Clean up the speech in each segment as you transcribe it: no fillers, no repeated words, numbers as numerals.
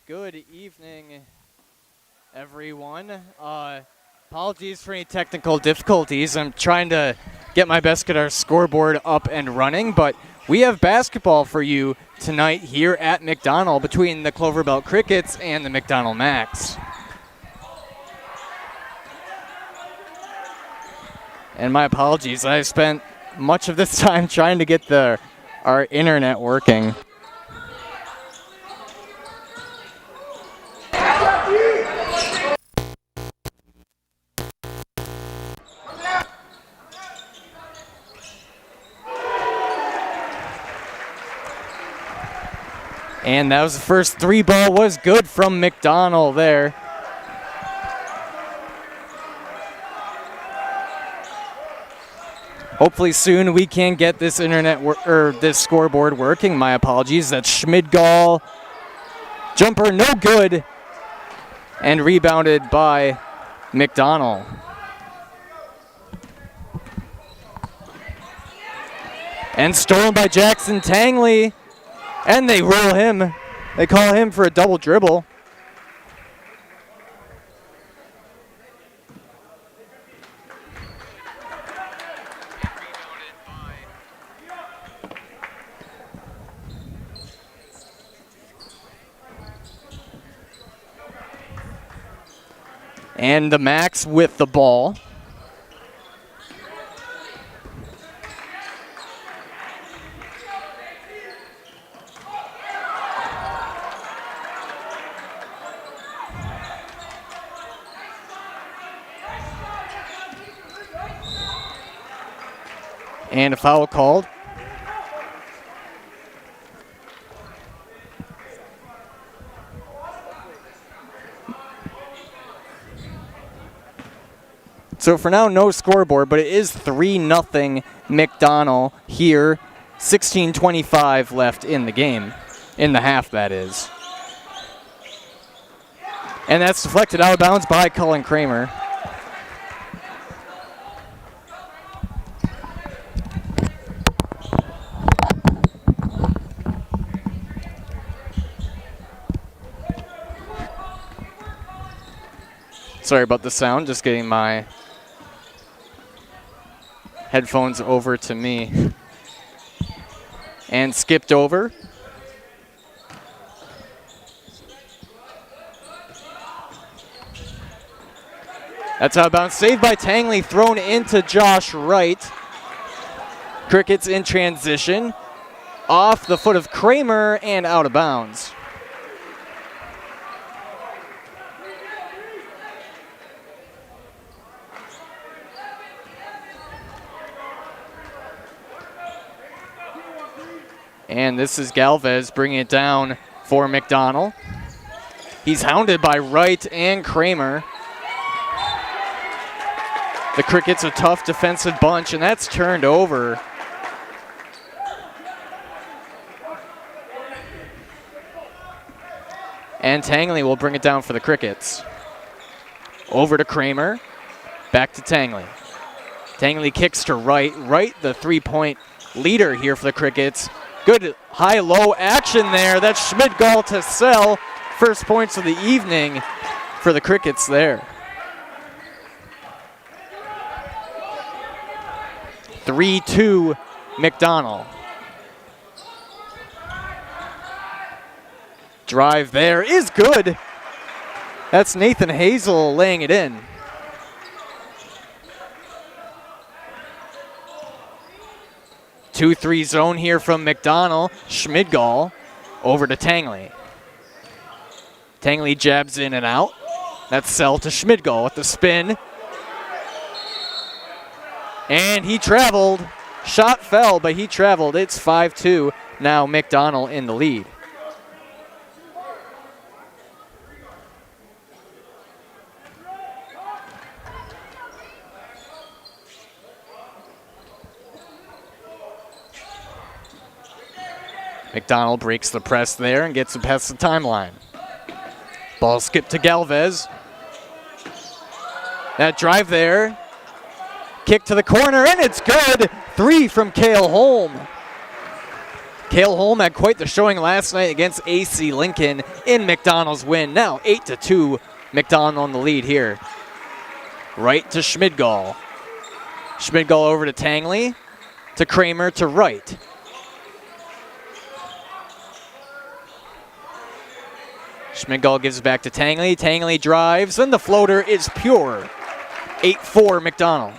Good evening, everyone. Apologies for any technical difficulties. I'm trying to get my best at our scoreboard up and running, but we have basketball for you tonight here at McDonell between the Cloverbelt Crickets and the McDonell Max. And my apologies, I spent much of this time trying to get our internet working. And that was the first three ball, was good from McDonell there. Hopefully soon we can get this this scoreboard working. My apologies. That's Schmidgall. Jumper no good. And rebounded by McDonell. And stolen by Jackson Tangley. And they roll him. They call him for a double dribble. And the Max with the ball. And a foul called. So for now, no scoreboard, but it is 3-0 McDonell here. 16:25 left in the game. In the half, that is. And that's deflected out of bounds by Cullen Kramer. Sorry about the sound, just getting my headphones over to me. And skipped over. That's out of bounds. Saved by Tangley, thrown into Josh Wright. Crickets in transition. Off the foot of Kramer and out of bounds. And this is Galvez bringing it down for McDonell. He's hounded by Wright and Kramer. The Crickets a tough defensive bunch, and that's turned over. And Tangley will bring it down for the Crickets. Over to Kramer. Back to Tangley. Tangley kicks to Wright. Wright, the three-point leader here for the Crickets. Good high-low action there. That's Schmidgall to sell. First points of the evening for the Crickets there. 3-2 McDonell. Drive there is good. That's Nathan Hazel laying it in. Two-three zone here from McDonell. Schmidgall over to Tangley. Tangley jabs in and out. That's Sell to Schmidgall with the spin. And he traveled. Shot fell, but he traveled. It's 5-2. Now McDonell in the lead. McDonell breaks the press there and gets it past the timeline. Ball skipped to Galvez. That drive there. Kick to the corner, and it's good. Three from Cale Holm. Cale Holm had quite the showing last night against AC Lincoln in McDonell's win. Now 8-2, McDonell on the lead here. Right to Schmidgall. Schmidgall over to Tangley, to Kramer, to Wright. Schmidgall gives back to Tangley. Tangley drives, and the floater is pure. 8-4 McDonell.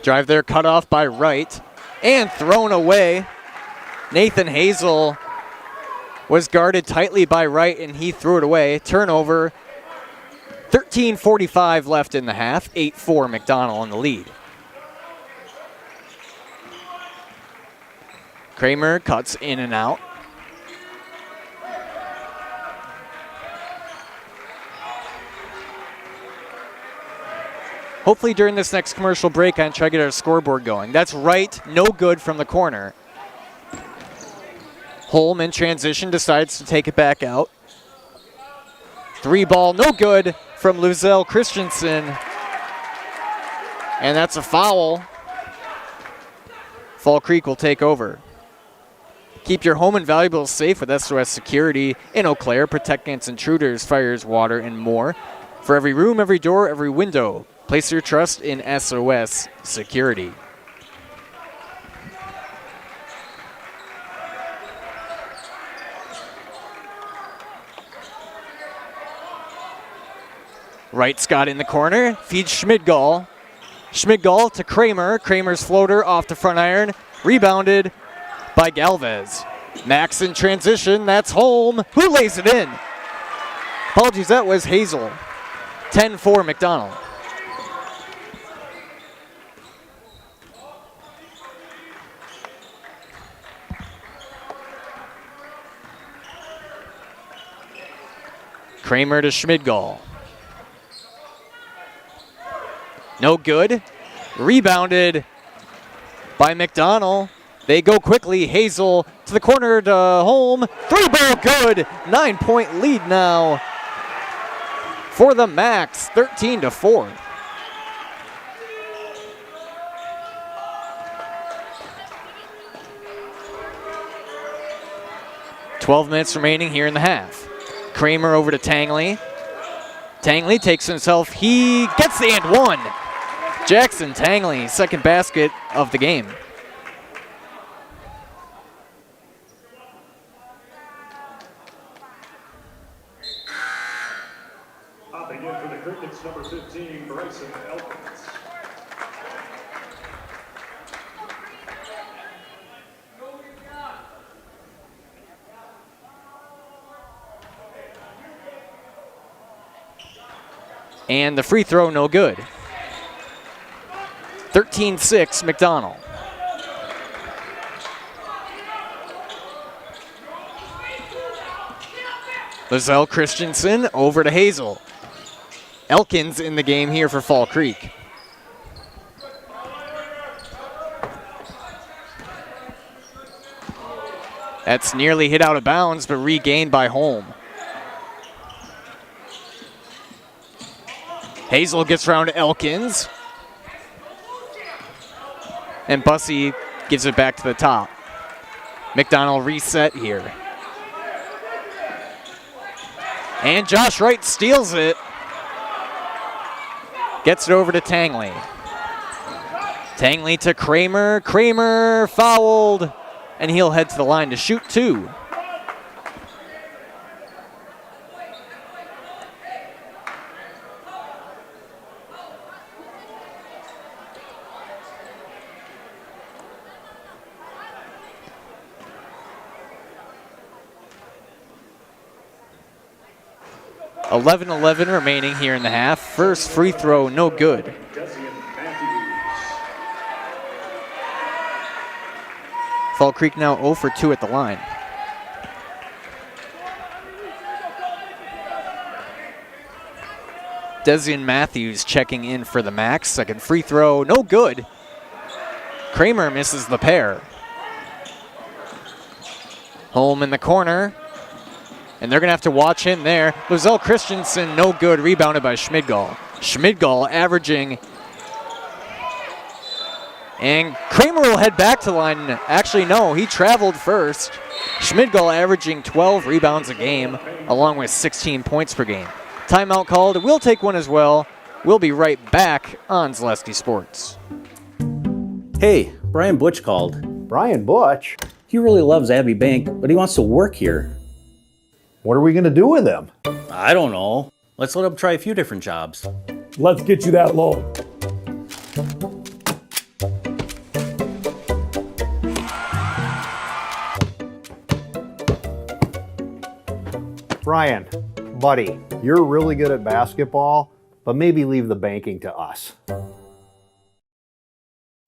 Drive there, cut off by Wright, and thrown away. Nathan Hazel was guarded tightly by Wright, and he threw it away. Turnover. 13:45 left in the half. 8-4 McDonell in the lead. Kramer cuts in and out. Hopefully during this next commercial break, I can try to get our scoreboard going. That's Wright, no good from the corner. Holm in transition decides to take it back out. 3-ball, no good from Luzelle Christensen. And that's a foul. Fall Creek will take over. Keep your home and valuables safe with SOS Security in Eau Claire. Protect against intruders, fires, water, and more. For every room, every door, every window, place your trust in SOS Security. Wright Scott in the corner, feeds Schmidgall. Schmidgall to Kramer. Kramer's floater off the front iron, rebounded by Galvez. Max in transition, that's Holm, who lays it in. Apologies, that was Hazel. 10-4 McDonell. Kramer to Schmidgall. No good. Rebounded by McDonell. They go quickly. Hazel to the corner to Holm. 3-ball good. 9-point lead now for the Max. 13-4. "12 minutes remaining here in the half. Kramer over to Tangley. Tangley takes himself. He gets the and one. Jackson Tangley, second basket of the game. Popping in for the Crickets, number 15, Bryson Elkins. And the free throw, no good. 13-6 McDonell. Lozelle Christensen over to Hazel. Elkins in the game here for Fall Creek. That's nearly hit out of bounds, but regained by Holm. Hazel gets around to Elkins. And Bussey gives it back to the top. McDonell reset here. And Josh Wright steals it. Gets it over to Tangley. Tangley to Kramer. Kramer fouled. And he'll head to the line to shoot two. .11 remaining here in the half. First free throw, no good. Fall Creek now 0 for 2 at the line. Desian Matthews checking in for the Max. Second free throw, no good. Kramer misses the pair. Holm in the corner. And they're going to have to watch him there. Lozelle Christensen, no good, rebounded by Schmidgall. Schmidgall averaging. And Kramer will head back to the line. Actually, no, he traveled first. Schmidgall averaging 12 rebounds a game, along with 16 points per game. Timeout called. We'll take one as well. We'll be right back on Zaleski Sports. Hey, Brian Butch called. Brian Butch? He really loves Abbey Bank, but he wants to work here. What are we going to do with him? I don't know. Let's let him try a few different jobs. Let's get you that loan. Brian, buddy, you're really good at basketball, but maybe leave the banking to us.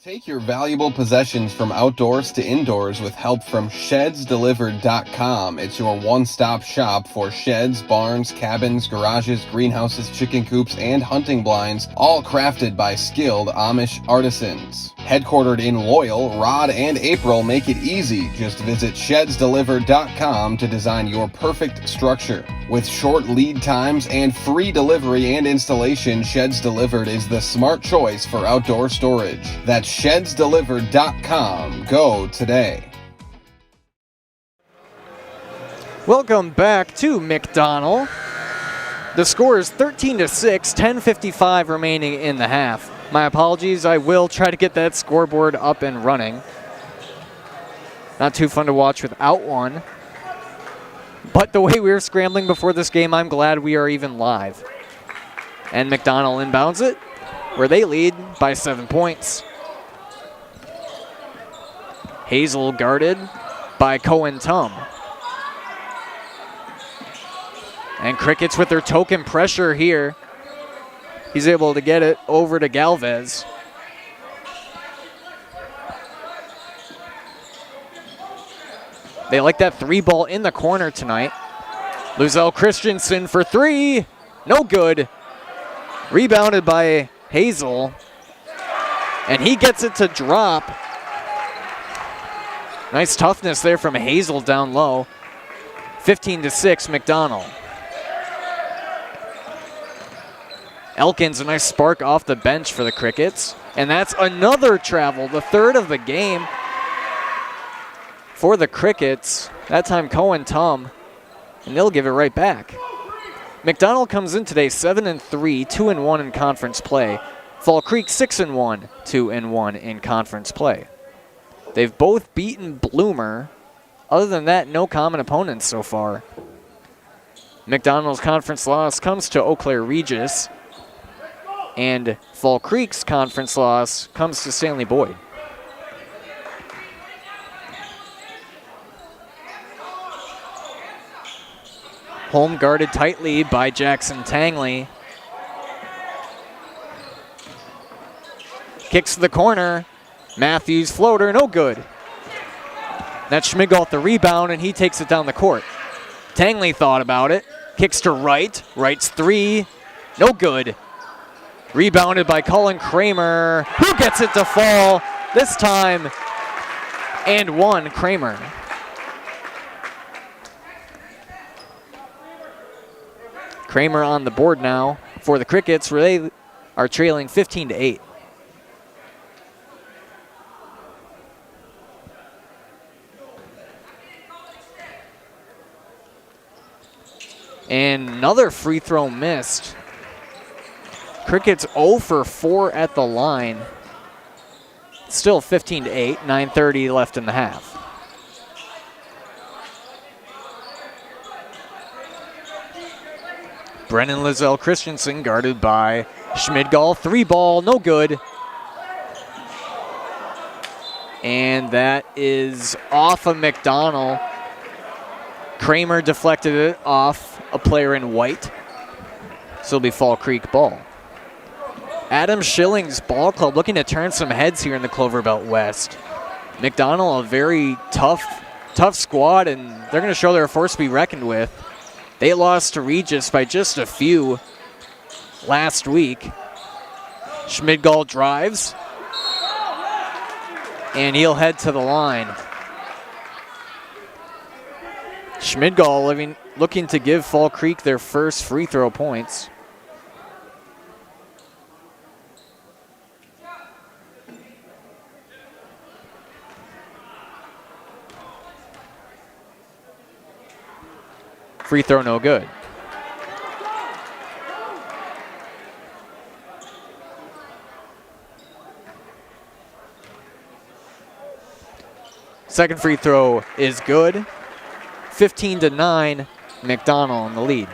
Take your valuable possessions from outdoors to indoors with help from ShedsDelivered.com. It's your one-stop shop for sheds, barns, cabins, garages, greenhouses, chicken coops, and hunting blinds, all crafted by skilled Amish artisans. Headquartered in Loyal, Rod and April make it easy. Just visit ShedsDelivered.com to design your perfect structure. With short lead times and free delivery and installation, Sheds Delivered is the smart choice for outdoor storage. That's ShedsDelivered.com. Go today. Welcome back to McDonell. The score is 13-6, 10:55 remaining in the half. My apologies, I will try to get that scoreboard up and running. Not too fun to watch without one. But the way we were scrambling before this game, I'm glad we are even live. And McDonell inbounds it, where they lead by 7 points. Hazel guarded by Cohen Tum. And Crickets with their token pressure here. He's able to get it over to Galvez. They like that three ball in the corner tonight. Lozelle Christensen for three. No good. Rebounded by Hazel. And he gets it to drop. Nice toughness there from Hazel down low. 15-6 McDonell. Elkins, a nice spark off the bench for the Crickets. And that's another travel, the third of the game for the Crickets. That time Cohen Tum, and they'll give it right back. McDonell comes in today 7-3, 2-1 in conference play. Fall Creek 6-1, 2-1 in conference play. They've both beaten Bloomer. Other than that, no common opponents so far. McDonell's conference loss comes to Eau Claire Regis. And Fall Creek's conference loss comes to Stanley Boyd. Home guarded tightly by Jackson Tangley. Kicks to the corner. Matthews floater, no good. That's Schmidgall with the rebound, and he takes it down the court. Tangley thought about it. Kicks to Wright. Wright's three, no good. Rebounded by Colin Kramer, who gets it to fall this time. And one, Kramer. Kramer on the board now for the Crickets, where they are trailing 15-8. And another free throw missed. Crickets 0 for 4 at the line. Still 15-8, 9:30 left in the half. Brennan Lozelle Christensen guarded by Schmidgall. Three ball, no good. And that is off of McDonell. Kramer deflected it off a player in white. So it'll be Fall Creek ball. Adam Schilling's ball club looking to turn some heads here in the Clover Belt West. McDonell, a very tough squad, and they're going to show they're a force to be reckoned with. They lost to Regis by just a few last week. Schmidgall drives, and he'll head to the line. Schmidgall looking to give Fall Creek their first free throw points. Free throw no good. Second free throw is good. 15-9, McDonell in the lead.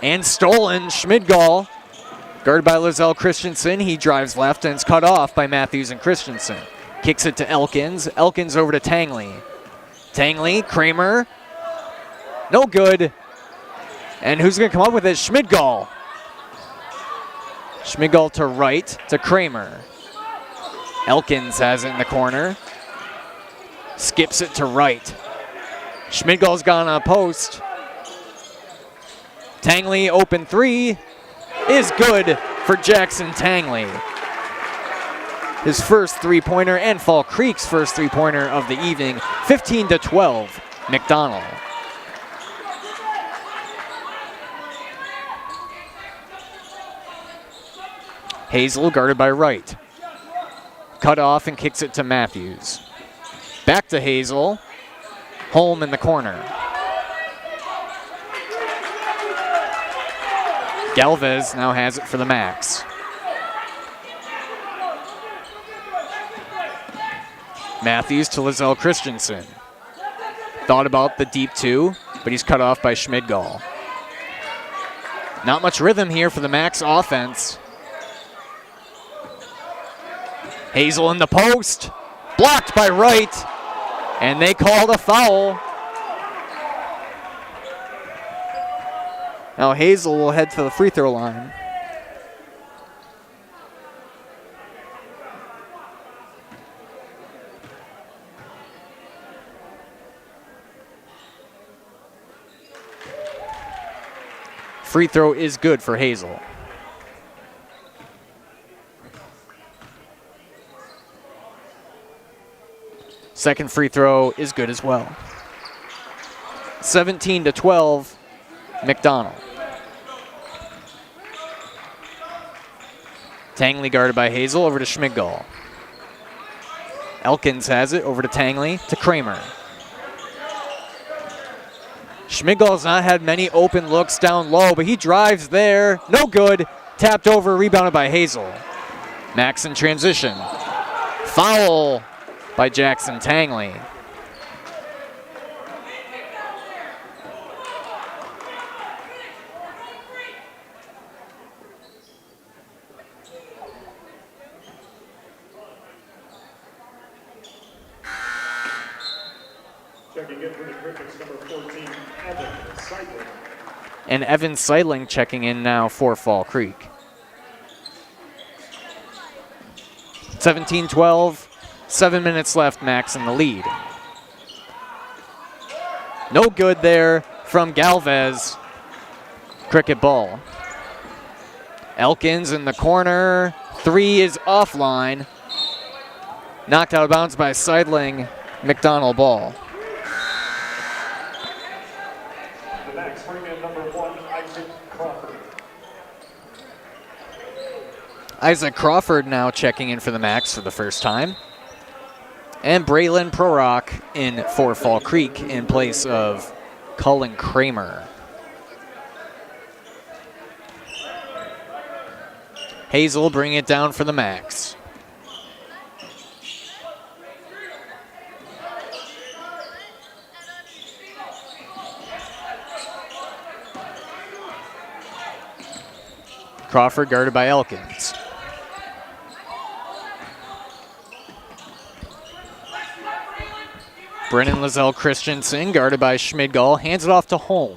And stolen, Schmidgall, guarded by Lizelle Christensen. He drives left and it's cut off by Matthews and Christensen. Kicks it to Elkins. Elkins over to Tangley. Tangley, Kramer. No good. And who's going to come up with it? Schmidgall. Schmidgall to right to Kramer. Elkins has it in the corner. Skips it to right. Schmidgall's gone on a post. Tangley open three is good for Jackson Tangley. His first three-pointer and Fall Creek's first three-pointer of the evening. 15-12, McDonell. Hazel guarded by Wright. Cut off and kicks it to Matthews. Back to Hazel. Holm in the corner. Galvez now has it for the Max. Matthews to Lizelle Christensen. Thought about the deep two, but he's cut off by Schmidgall. Not much rhythm here for the Max offense. Hazel in the post, blocked by Wright, and they called a foul. Now Hazel will head to the free throw line. Free throw is good for Hazel. Second free throw is good as well. 17-12, McDonell. Tangley guarded by Hazel over to Schmidgall. Elkins has it over to Tangley to Kramer. Schmidgall's not had many open looks down low, but he drives there. No good. Tapped over, rebounded by Hazel. Max in transition. Foul by Jackson Tangley. Checking in for the Crickets, number 14, Evan Seidling. And Evan Seidling checking in now for Fall Creek. 17-12. 7 minutes left, Max in the lead. No good there from Galvez. Cricket ball. Elkins in the corner. Three is offline. Knocked out of bounds by Seidling. McDonell ball. The Max bring in number 1, Isaac Crawford. Isaac Crawford now checking in for the Max for the first time. And Braylon Prorock in for Fall Creek in place of Cullen Kramer. Hazel bringing it down for the Max. Crawford guarded by Elkins. Brennan Lizelle Christensen, guarded by Schmidgall, hands it off to Holm.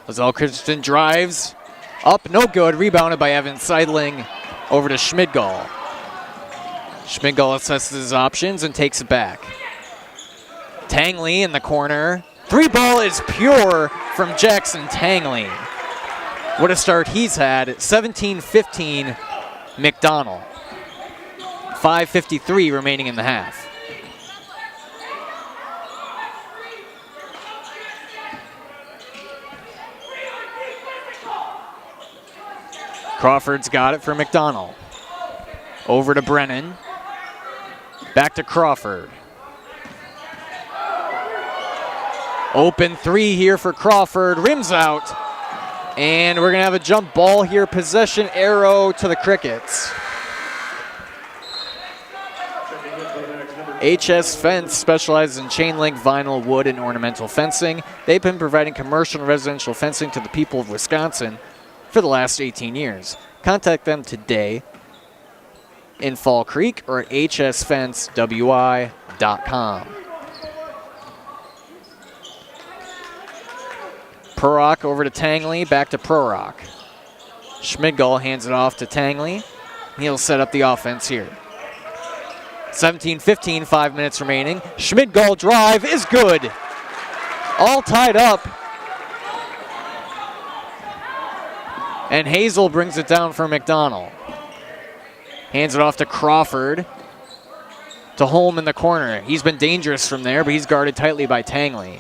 Lizelle Christensen drives up, no good, rebounded by Evan Seidling over to Schmidgall. Schmidgall assesses his options and takes it back. Tangley in the corner. Three ball is pure from Jackson Tangley. What a start he's had. 17-15 McDonell. 5:53 remaining in the half. Crawford's got it for McDonell. Over to Brennan. Back to Crawford. Open three here for Crawford. Rims out. And we're going to have a jump ball here. Possession arrow to the Crickets. HS Fence specializes in chain link, vinyl, wood, and ornamental fencing. They've been providing commercial and residential fencing to the people of Wisconsin for the last 18 years. Contact them today in Fall Creek or at hsfencewi.com. Prorock over to Tangley, back to Prorock. Schmidgall hands it off to Tangley. He'll set up the offense here. 17-15, 5 minutes remaining. Schmidgall drive is good. All tied up. And Hazel brings it down for McDonell. Hands it off to Crawford. To Holm in the corner. He's been dangerous from there, but he's guarded tightly by Tangley.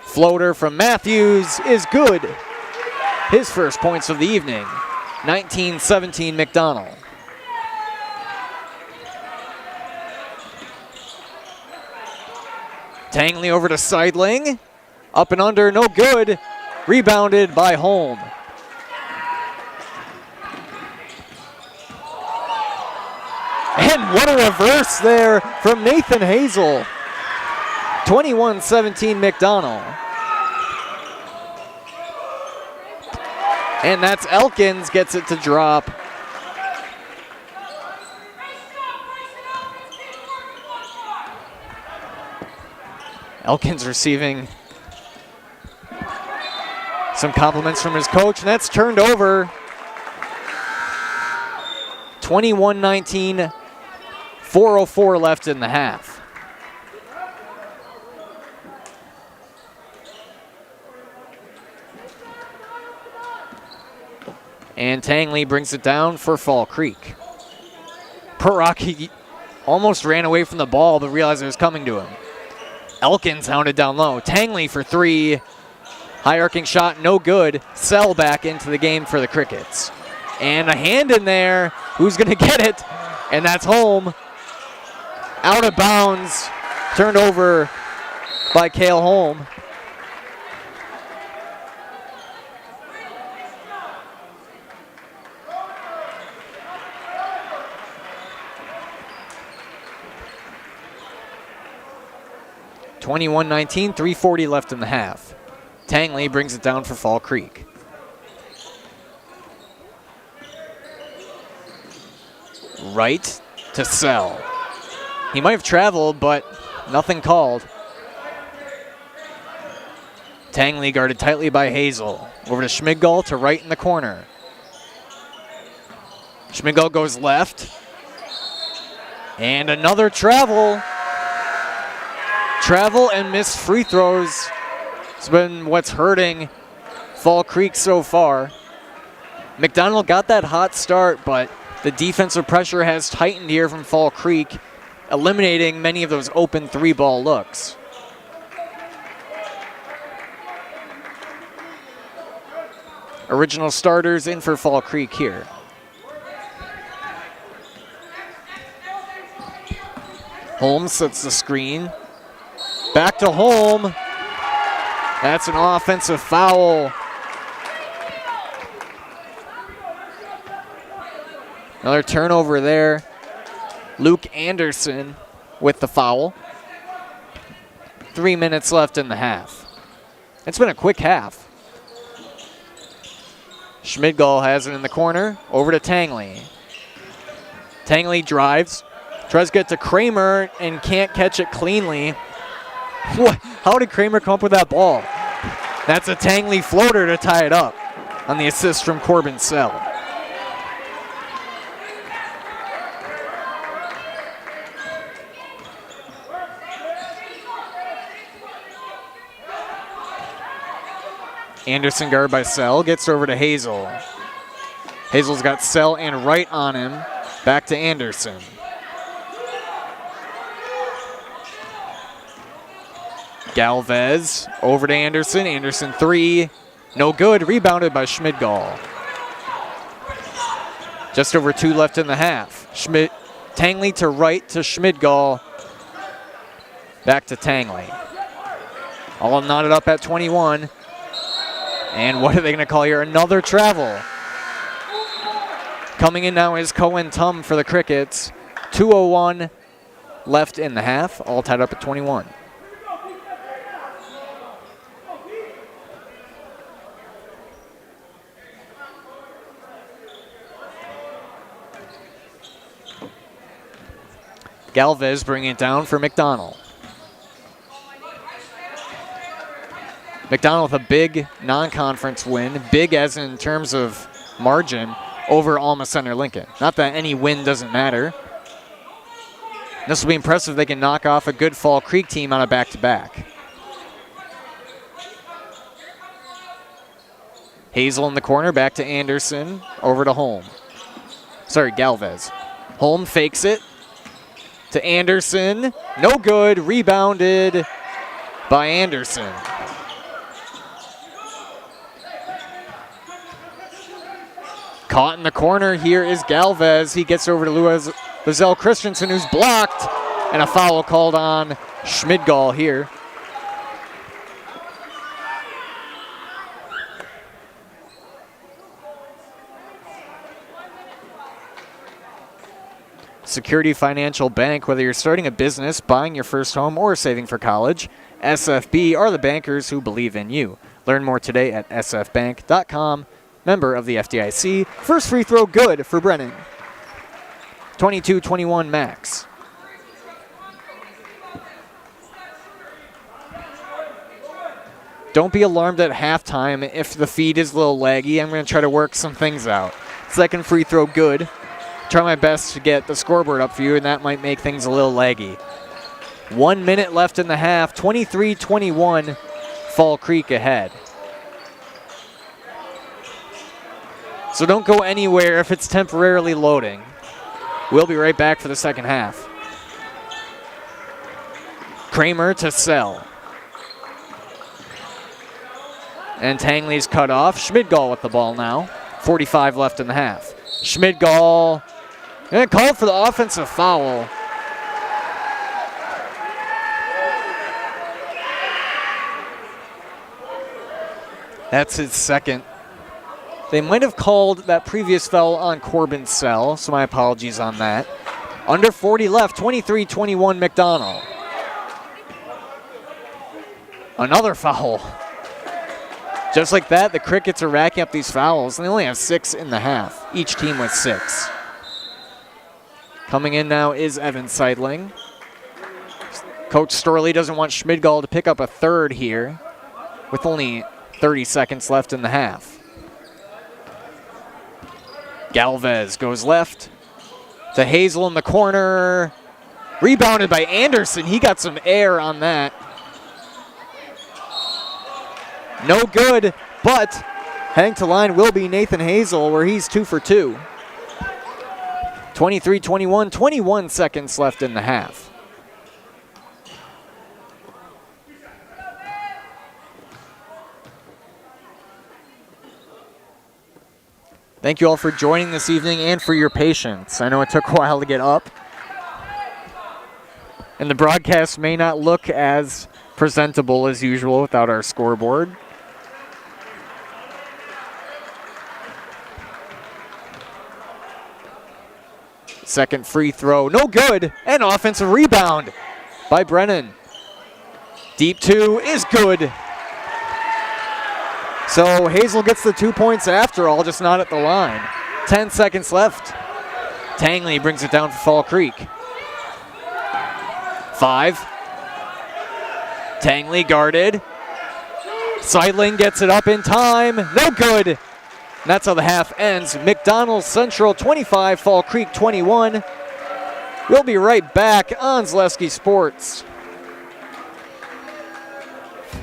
Floater from Matthews is good. His first points of the evening. 19-17 McDonell. Tangley over to Seidling. Up and under, no good. Rebounded by Holm. And what a reverse there from Nathan Hazel. 21-17 McDonell. And that's Elkins gets it to drop. Elkins receiving some compliments from his coach, and that's turned over. 21-19, 4:04 left in the half. And Tangley brings it down for Fall Creek. Prorock, he almost ran away from the ball, but realized it was coming to him. Elkins hounded down low. Tangley for three. High arcing shot, no good. Sell back into the game for the Crickets. And a hand in there. Who's going to get it? And that's Holm. Out of bounds. Turned over by Cale Holm. (21-19), 3:40 left in the half. Tangley brings it down for Fall Creek. Right to Sell. He might have traveled, but nothing called. Tangley guarded tightly by Hazel. Over to Schmidgall to right in the corner. Schmidgall goes left. And another travel. Travel and missed free throws. It's been what's hurting Fall Creek so far. McDonell got that hot start, but the defensive pressure has tightened here from Fall Creek, eliminating many of those open three-ball looks. Original starters in for Fall Creek here. Holmes sets the screen. Back to Holm. That's an offensive foul. Another turnover there. Luke Anderson with the foul. 3 minutes left in the half. It's been a quick half. Schmidgall has it in the corner. Over to Tangley. Tangley drives. Tries to get to Kramer and can't catch it cleanly. What? How did Kramer come up with that ball? That's a Tangley floater to tie it up on the assist from Corbin Sell. Anderson guard by Sell, gets over to Hazel. Hazel's got Sell and Wright on him. Back to Anderson. Galvez over to Anderson. Anderson three, no good. Rebounded by Schmidgall. Just over 2 left in the half. Tangley to Wright to Schmidgall. Back to Tangley. All knotted up at 21. And what are they going to call here? Another travel. Coming in now is Cohen Tum for the Crickets. 2:01 left in the half. All tied up at 21. Galvez bringing it down for McDonell. McDonell with a big non-conference win, big as in terms of margin, over Alma Center Lincoln. Not that any win doesn't matter. This will be impressive if they can knock off a good Fall Creek team on a back-to-back. Hazel in the corner, back to Anderson, over to Holm. Sorry, Galvez. Holm fakes it to Anderson. No good. Rebounded by Anderson. Caught in the corner here is Galvez. He gets over to Lizelle Christensen, who's blocked, and a foul called on Schmidgall here. Security Financial Bank, whether you're starting a business, buying your first home, or saving for college, SFB are the bankers who believe in you. Learn more today at sfbank.com. Member of the FDIC. First free throw good for Brennan. 22-21 max. Don't be alarmed at halftime if the feed is a little laggy. I'm going to try to work some things out. Second free throw good. Try my best to get the scoreboard up for you, and that might make things a little laggy. 1 minute left in the half. 23-21 Fall Creek ahead. So don't go anywhere if it's temporarily loading. We'll be right back for the second half. Kramer to Sell. And Tangley's cut off. Schmidgall with the ball now. 45 left in the half. Schmidgall, and called for the offensive foul. That's his second. They might have called that previous foul on Corbin Sell, so my apologies on that. Under 40 left, 23-21 McDonell. Another foul. Just like that, the Crickets are racking up these fouls, and they only have 6 in the half. Each team with 6. Coming in now is Evan Seidling. Coach Storley doesn't want Schmidgall to pick up a third here, with only 30 seconds left in the half. Galvez goes left to Hazel in the corner. Rebounded by Anderson. He got some air on that. No good, but heading to line will be Nathan Hazel, where he's 2 for 2. 23-21, 21 seconds left in the half. Thank you all for joining this evening and for your patience. I know it took a while to get up. And the broadcast may not look as presentable as usual without our scoreboard. Second free throw, no good, and offensive rebound by Brennan. Deep 2 is good. So Hazel gets the 2 points after all, just not at the line. 10 seconds left. Tangley brings it down for Fall Creek. 5. Tangley guarded. Seidling gets it up in time. No good. And that's how the half ends. McDonell Central 25, Fall Creek 21. We'll be right back on Zaleski Sports.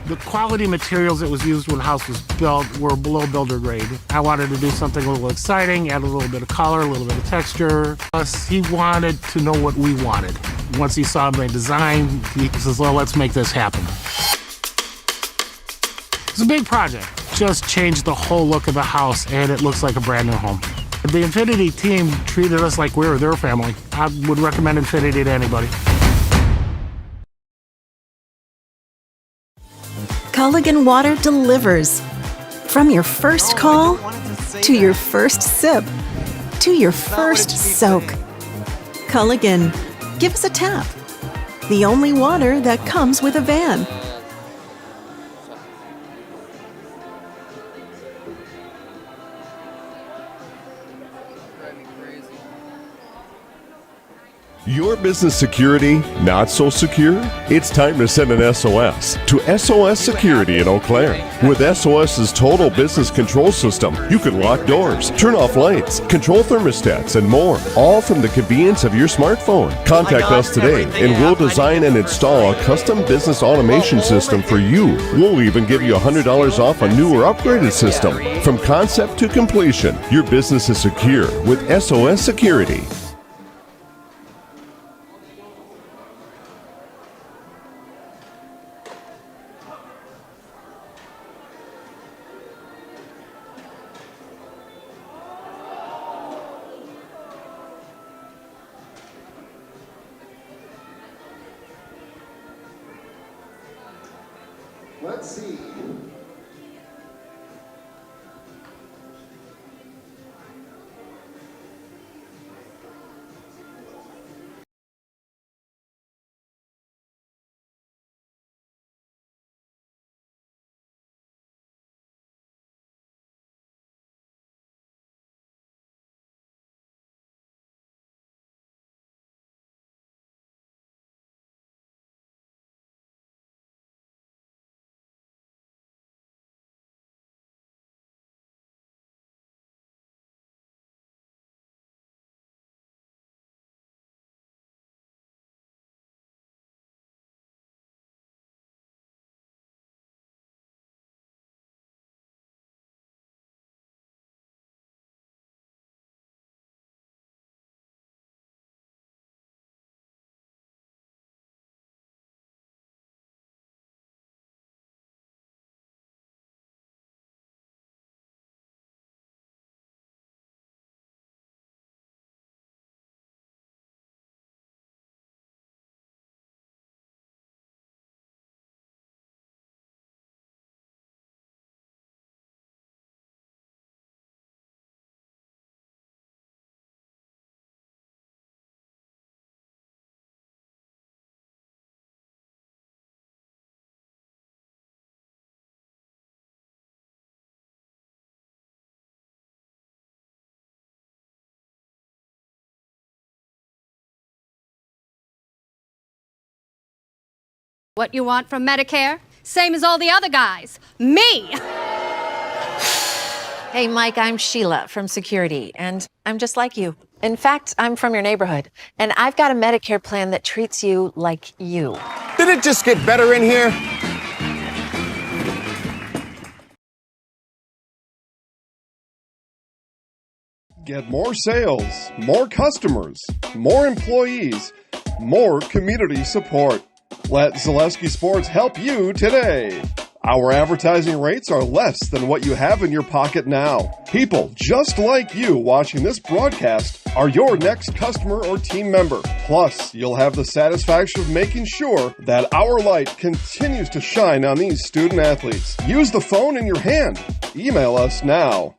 The quality materials that was used when the house was built were below builder grade. I wanted to do something a little exciting, add a little bit of color, a little bit of texture. Plus, he wanted to know what we wanted. Once he saw my design, he says, well, let's make this happen. It's a big project. Just changed the whole look of the house, and it looks like a brand new home. The Infinity team treated us like we were their family. I would recommend Infinity to anybody. Culligan Water delivers. From your first call, to your first sip, to your first soak. Culligan, give us a tap. The only water that comes with a van. Your business security not so secure? It's time to send an SOS to SOS Security in Eau Claire. With SOS's total business control system, you can lock doors, turn off lights, control thermostats, and more, all from the convenience of your smartphone. Contact us today and we'll design and install a custom business automation system for you. We'll even give you $100 off a new or upgraded system. From concept to completion, your business is secure with SOS Security. Let's see. What you want from Medicare? Same as all the other guys. Me! Hey, Mike, I'm Sheila from Security, and I'm just like you. In fact, I'm from your neighborhood, and I've got a Medicare plan that treats you like you. Did it just get better in here? Get more sales, more customers, more employees, more community support. Let Zaleski Sports help you today. Our advertising rates are less than what you have in your pocket now. People just like you watching this broadcast are your next customer or team member. Plus, you'll have the satisfaction of making sure that our light continues to shine on these student athletes. Use the phone in your hand. Email us now.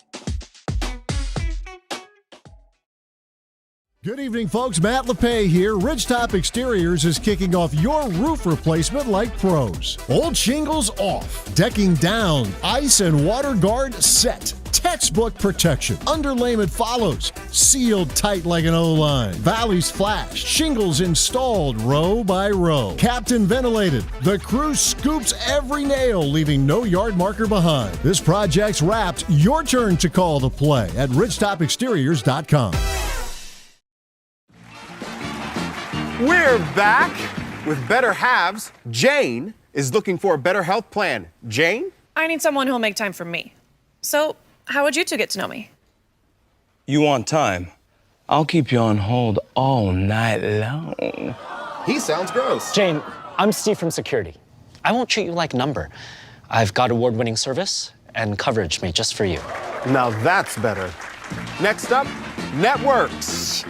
Good evening, folks. Matt LePay here. Ridgetop Exteriors is kicking off your roof replacement like pros. Old shingles off, decking down, ice and water guard set. Textbook protection. Underlayment follows. Sealed tight like an O-line. Valleys flashed. Shingles installed row by row. Captain ventilated. The crew scoops every nail, leaving no yard marker behind. This project's wrapped. Your turn to call the play at ridgetopexteriors.com. We're back with better halves, Jane is looking for a better health plan. Jane? I need someone who'll make time for me. So, how would you two get to know me? You want time? I'll keep you on hold all night long. He sounds gross. Jane, I'm Steve from security. I won't treat you like a number. I've got award-winning service and coverage made just for you. Now that's better. Next up, networks.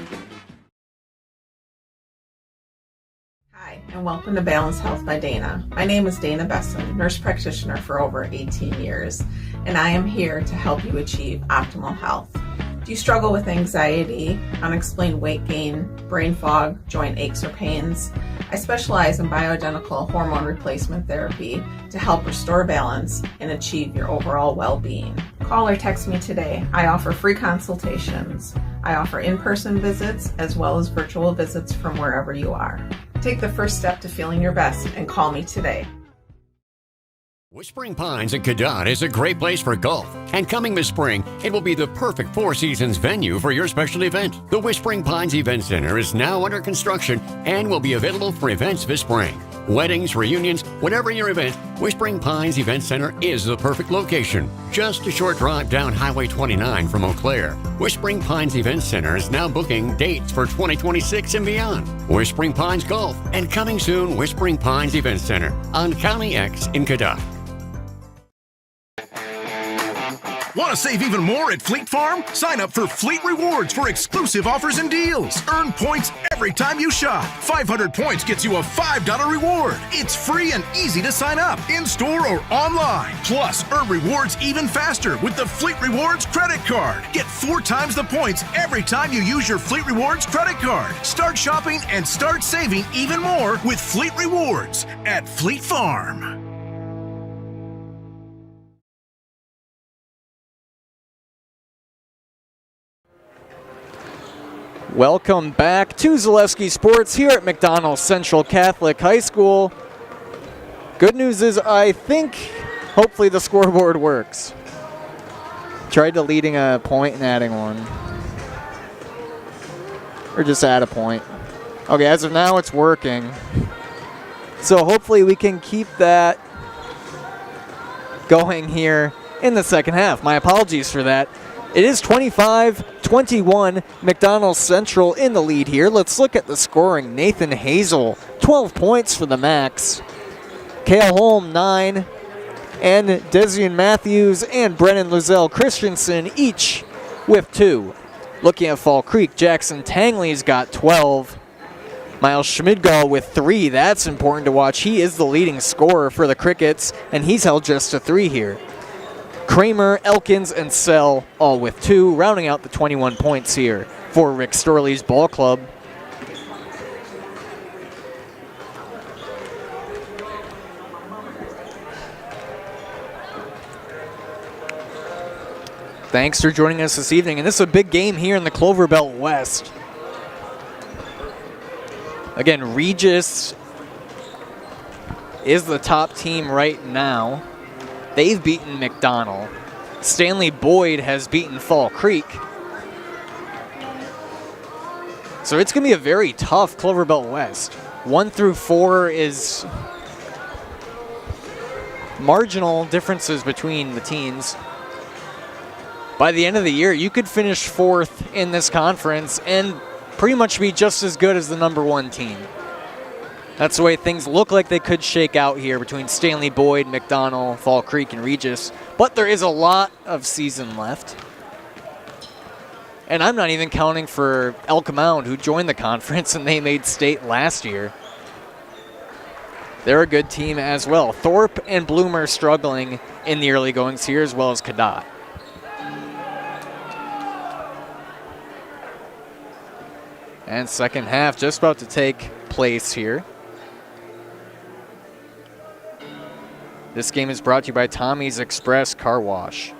Hi, and welcome to Balanced Health by Dana. My name is Dana Besson, nurse practitioner for over 18 years, and I am here to help you achieve optimal health. Do you struggle with anxiety, unexplained weight gain, brain fog, joint aches or pains? I specialize in bioidentical hormone replacement therapy to help restore balance and achieve your overall well-being. Call or text me today. I offer free consultations. I offer in-person visits as well as virtual visits from wherever you are. Take the first step to feeling your best and call me today. Whispering Pines at Cadott is a great place for golf. And coming this spring, it will be the perfect Four Seasons venue for your special event. The Whispering Pines Event Center is now under construction and will be available for events this spring. Weddings, reunions, whatever your event, Whispering Pines Event Center is the perfect location. Just a short drive down Highway 29 from Eau Claire. Whispering Pines Event Center is now booking dates for 2026 and beyond. Whispering Pines Golf, and coming soon, Whispering Pines Event Center on County X in Cadott. Want to save even more at Fleet Farm? Sign up for Fleet Rewards for exclusive offers and deals. Earn points every time you shop. 500 points gets you a $5 reward. It's free and easy to sign up, in-store or online. Plus, earn rewards even faster with the Fleet Rewards credit card. Get 4 times the points every time you use your Fleet Rewards credit card. Start shopping and start saving even more with Fleet Rewards at Fleet Farm. Welcome back to Zaleski Sports here at McDonell Central Catholic High School. Good news is hopefully the scoreboard works. Tried deleting a point and adding one. Or just add a point. Okay, as of now it's working. So hopefully we can keep that going here in the second half. My apologies for that. It is 25-21, McDonell Central in the lead here. Let's look at the scoring. Nathan Hazel, 12 points for the Max. Kale Holm, 9. And Desian Matthews and Brennan Luzelle Christensen each with 2. Looking at Fall Creek, Jackson Tangley's got 12. Miles Schmidgall with 3. That's important to watch. He is the leading scorer for the Crickets, and he's held just to 3 here. Kramer, Elkins, and Sell all with 2, rounding out the 21 points here for Rick Storley's ball club. Thanks for joining us this evening, and this is a big game here in the Clover Belt West. Again, Regis is the top team right now. They've beaten McDonell. Stanley Boyd has beaten Fall Creek. So it's going to be a very tough Clover Belt West. 1 through 4 is marginal differences between the teams. By the end of the year, you could finish 4th in this conference and pretty much be just as good as the number 1 team. That's the way things look like they could shake out here between Stanley Boyd, McDonell, Fall Creek, and Regis. But there is a lot of season left. And I'm not even counting for Elk Mound, who joined the conference, and they made state last year. They're a good team as well. Thorpe and Bloomer struggling in the early goings here, as well as Cadott. And second half just about to take place here. This game is brought to you by Tommy's Express Car Wash.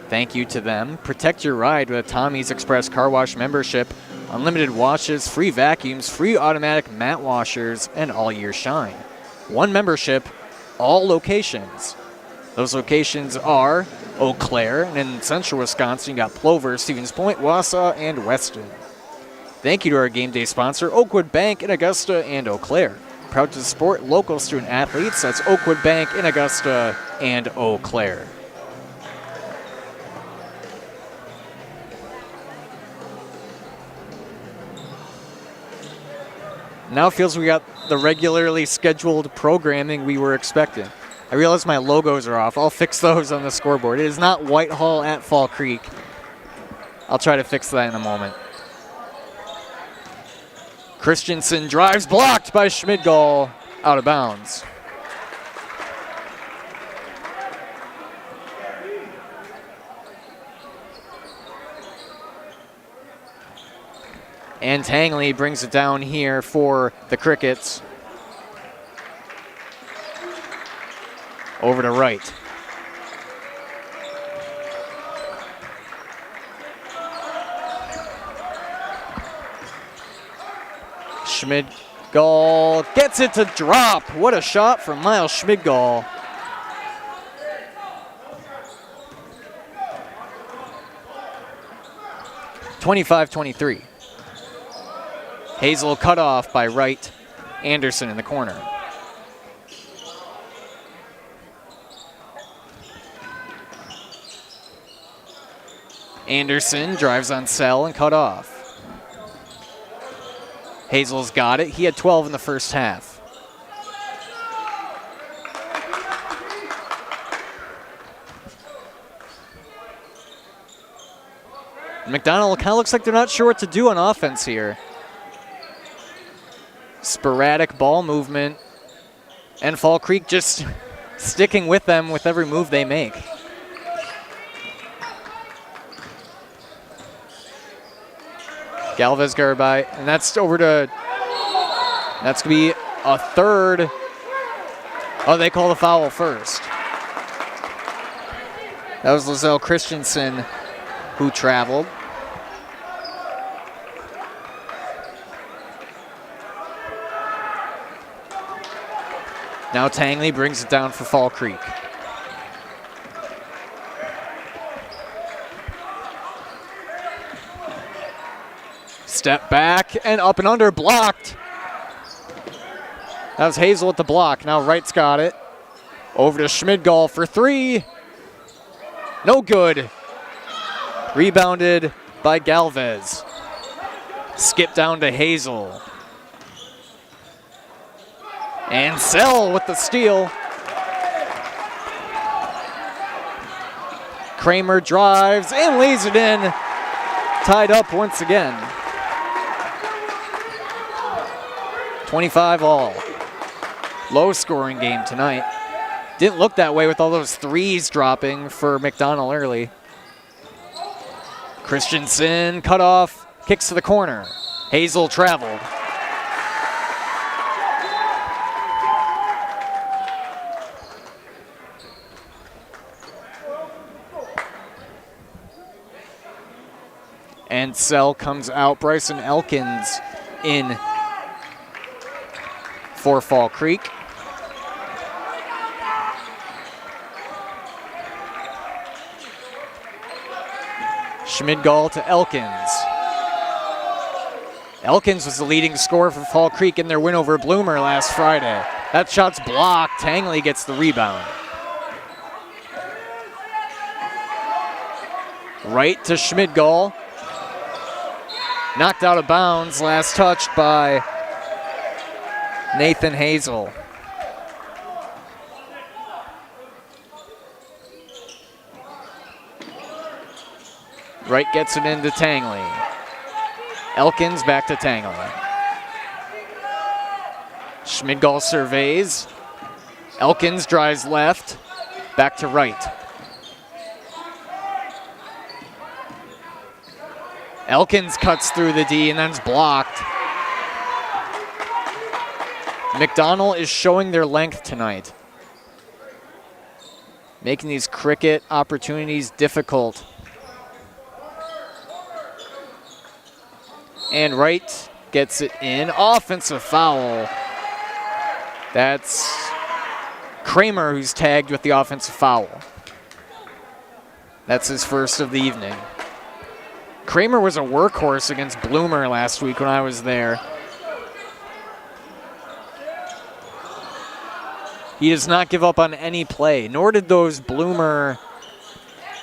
Thank you to them. Protect your ride with a Tommy's Express Car Wash membership. Unlimited washes, free vacuums, free automatic mat washers, and all year shine. One membership, all locations. Those locations are Eau Claire, and in central Wisconsin, you got Plover, Stevens Point, Wausau, and Weston. Thank you to our game day sponsor, Oakwood Bank in Augusta and Eau Claire. proud to support local student athletes. That's Oakwood Bank in Augusta and Eau Claire. Now it feels we got the regularly scheduled programming we were expecting. I realize my logos are off. I'll fix those on the scoreboard. It is not Whitehall at Fall Creek. I'll try to fix that in a moment. Christensen drives, blocked by Schmidgall, out of bounds. And Tangley brings it down here for the Crickets. Over to Wright. Schmidgall gets it to drop. What a shot from Miles Schmidgall. (25-23). Hazel cut off by Wright. Anderson in the corner. Anderson drives on Sell and cut off. Hazel's got it. He had 12 in the first half. McDonell kind of looks like they're not sure what to do on offense here. Sporadic ball movement. And Fall Creek just sticking with them with every move they make. Galvez by, and that's over to, that's going to be a third. Oh, they call the foul first. That was Lizelle Christensen who traveled. Now Tangley brings it down for Fall Creek. Step back and up and under, blocked. That was Hazel at the block. Now Wright's got it. Over to Schmidgall for three. No good. Rebounded by Galvez. Skip down to Hazel. And Sell with the steal. Kramer drives and lays it in. Tied up once again. 25 all. Low scoring game tonight. Didn't look that way with all those threes dropping for McDonell early. Christensen cut off, kicks to the corner. Hazel traveled. And Sell comes out. Bryson Elkins in for Fall Creek. Schmidgall to Elkins. Elkins was the leading scorer for Fall Creek in their win over Bloomer last Friday. That shot's blocked. Tangley gets the rebound. Right to Schmidgall. Knocked out of bounds, last touched by Nathan Hazel. Wright gets it into Tangley. Elkins back to Tangley. Schmidgall surveys. Elkins drives left. Back to Wright. Elkins cuts through the D and then's blocked. McDonell is showing their length tonight, making these cricket opportunities difficult. And Wright gets it in. Offensive foul. That's Kramer who's tagged with the offensive foul. That's his first of the evening. Kramer was a workhorse against Bloomer last week when I was there. He does not give up on any play, nor did those Bloomer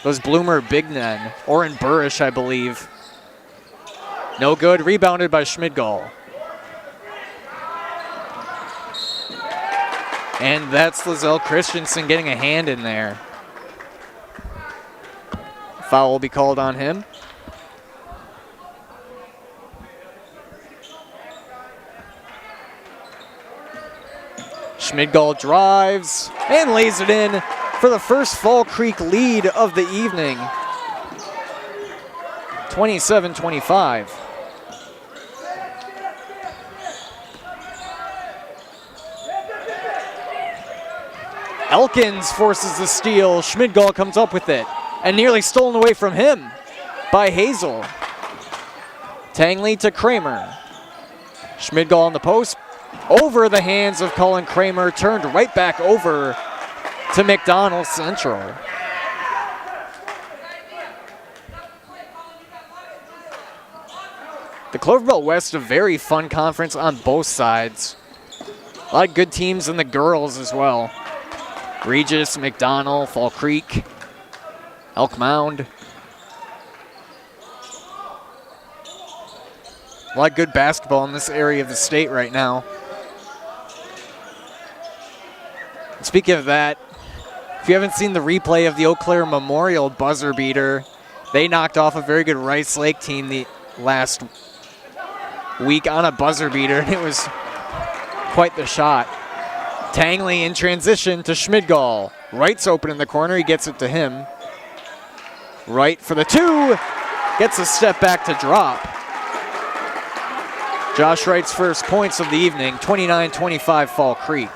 big men. Oren Burrish, I believe. No good. Rebounded by Schmidgall. And that's Lizelle Christensen getting a hand in there. Foul will be called on him. Schmidgall drives and lays it in for the first Fall Creek lead of the evening. 27-25. Elkins forces the steal. Schmidgall comes up with it and nearly stolen away from him by Hazel. Tangley to Kramer. Schmidgall on the post. Over the hands of Cullen Kramer, turned right back over to McDonell Central. The Clover Belt West, a very fun conference on both sides. A lot of good teams in the girls as well. Regis, McDonell, Fall Creek, Elk Mound. A lot of good basketball in this area of the state right now. Speaking of that, if you haven't seen the replay of the Eau Claire Memorial buzzer beater, they knocked off a very good Rice Lake team the last week on a buzzer beater, and it was quite the shot. Tangley in transition to Schmidgall. Wright's open in the corner. He gets it to him. Wright for the two. Gets a step back to drop. Josh Wright's first points of the evening, 29-25 Fall Creek.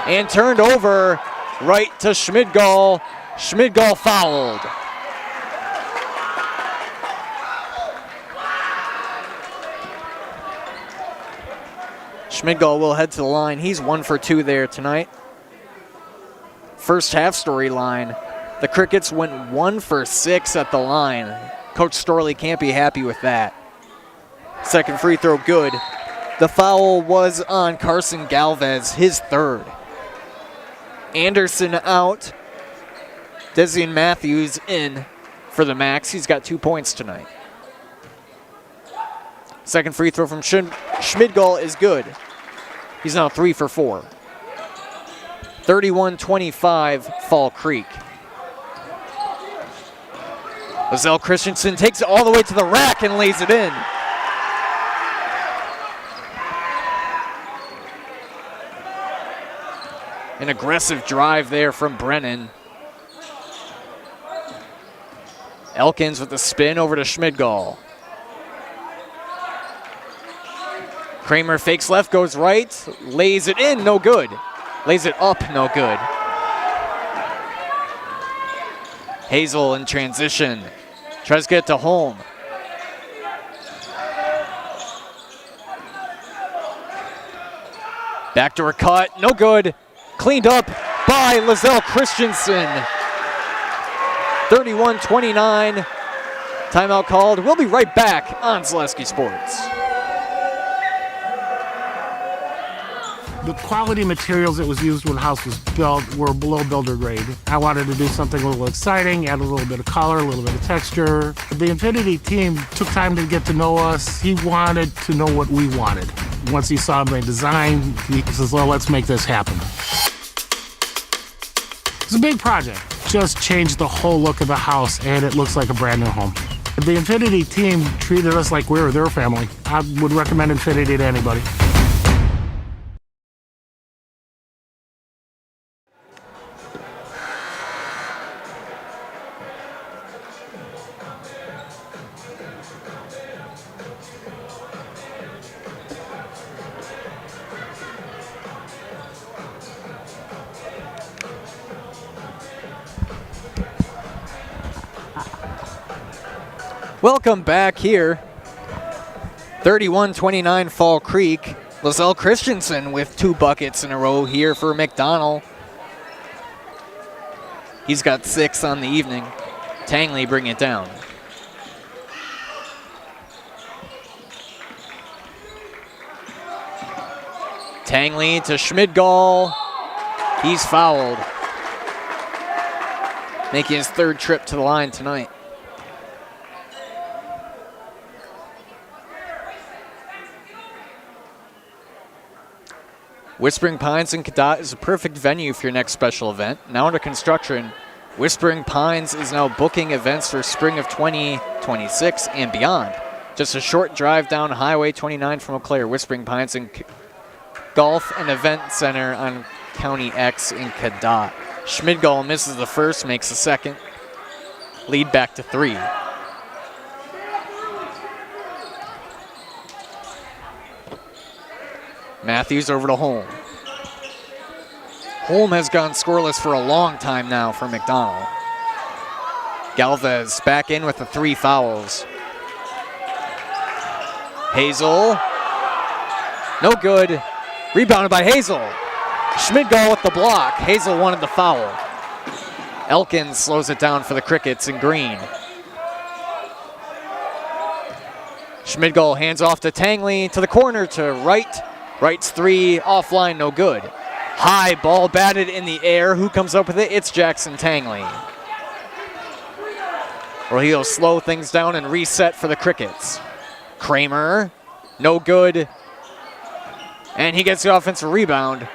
And turned over, right to Schmidgall. Schmidgall fouled. Schmidgall will head to the line. He's 1 for 2 there tonight. First half storyline. The Crickets went 1 for 6 at the line. Coach Storley can't be happy with that. Second free throw good. The foul was on Carson Galvez, his third. Anderson out. Desian Matthews in for the Max. He's got 2 points tonight. Second free throw from Schmidgall is good. He's now 3 for 4. 31-25 Fall Creek. Lizelle Christensen takes it all the way to the rack and lays it in. An aggressive drive there from Brennan. Elkins with the spin over to Schmidgall. Kramer fakes left, goes right, lays it in, no good. Lays it up, no good. Hazel in transition. Tries to get to Holm. Backdoor cut, no good. Cleaned up by Lizelle Christensen. 31-29. Timeout called. We'll be right back on Zaleski Sports. The quality materials that was used when the house was built were below builder grade. I wanted to do something a little exciting, add a little bit of color, a little bit of texture. The Infinity team took time to get to know us. He wanted to know what we wanted. Once he saw my design, he says, well, let's make this happen. It's a big project. Just changed the whole look of the house, and it looks like a brand new home. The Infinity team treated us like we were their family. I would recommend Infinity to anybody. Welcome back here. 31-29 Fall Creek. Lizelle Christensen with 2 buckets in a row here for McDonell. He's got 6 on the evening. Tangley bring it down. Tangley to Schmidgall. He's fouled. Making his third trip to the line tonight. Whispering Pines in Cadott is a perfect venue for your next special event. Now under construction, Whispering Pines is now booking events for spring of 2026 and beyond. Just a short drive down Highway 29 from Eau Claire, Whispering Pines and Golf and Event Center on County X in Cadott. Schmidgall misses the first, makes the second. Lead back to 3. Matthews over to Holm. Holm has gone scoreless for a long time now for McDonell. Galvez back in with the 3 fouls. Hazel. No good. Rebounded by Hazel. Schmidgall with the block. Hazel wanted the foul. Elkins slows it down for the Crickets in green. Schmidgall hands off to Tangley to the corner to Wright. Wright's 3 offline, no good. High ball batted in the air. Who comes up with it? It's Jackson Tangley. Or he'll slow things down and reset for the Crickets. Kramer, no good. And he gets the offensive rebound.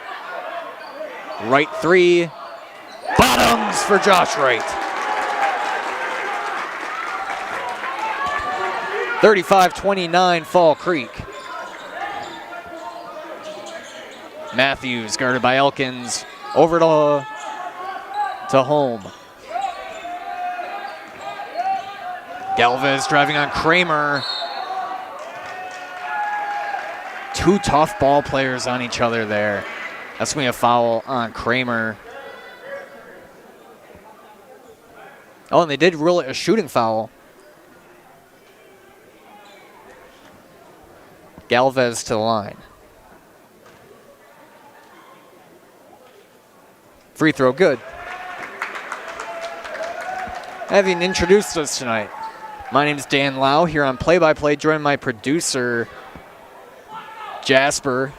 Wright 3. Bottoms for Josh Wright. 35-29 Fall Creek. Matthews guarded by Elkins. Over to Holm. Galvez driving on Kramer. 2 tough ball players on each other there. That's going to be a foul on Kramer. Oh, and they did rule it a shooting foul. Galvez to the line. Free throw, good. Having introduced us tonight, my name is Dan Lau here on Play-by-Play, joined my producer, Jasper.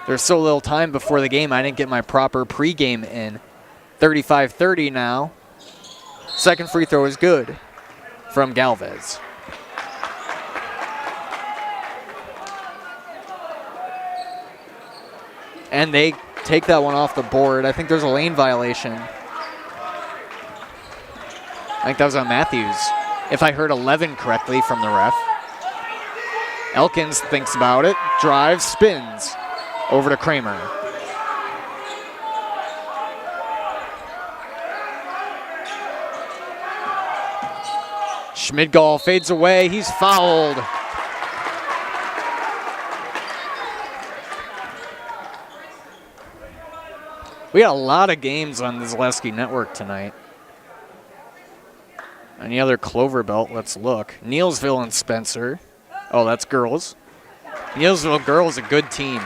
There's so little time before the game, I didn't get my proper pregame in. 35-30 now. Second free throw is good from Galvez. And they take that one off the board. I think there's a lane violation. I think that was on Matthews, if I heard 11 correctly from the ref. Elkins thinks about it, drives, spins. Over to Kramer. Schmidgall fades away. He's fouled. We got a lot of games on the Zaleski Network tonight. Any other Clover Belt? Let's look. Neilsville and Spencer. Oh, that's girls. Neilsville girls, a good team.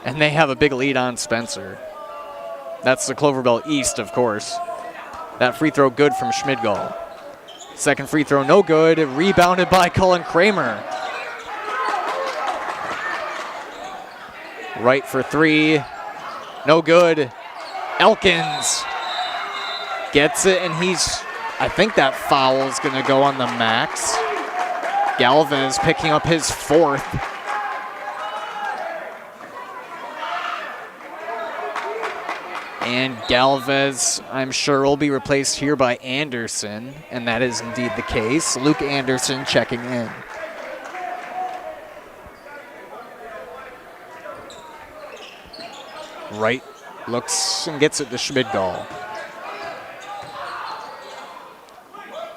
And they have a big lead on Spencer. That's the Clover Belt East, of course. That free throw good from Schmidgall. Second free throw no good. Rebounded by Cullen Kramer. Right for 3. No good. Elkins gets it, and I think that foul is going to go on the max. Galvez picking up his 4th. And Galvez, I'm sure, will be replaced here by Anderson, and that is indeed the case. Luke Anderson checking in. Wright looks and gets it to Schmidgall.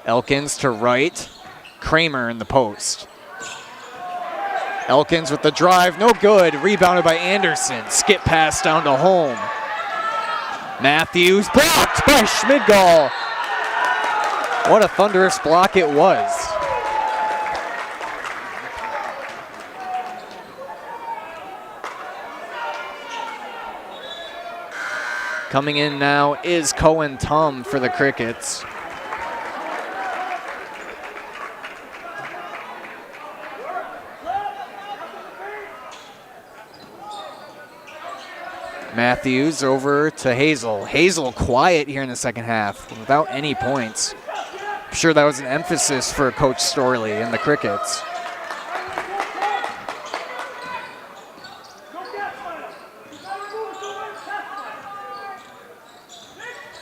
Elkins to Wright. Kramer in the post. Elkins with the drive, no good. Rebounded by Anderson. Skip pass down to Holm. Matthews blocked by Schmidgall. What a thunderous block it was. Coming in now is Cohen Tum for the Crickets. Matthews over to Hazel. Hazel quiet here in the second half without any points. I'm sure that was an emphasis for Coach Storley and the Crickets.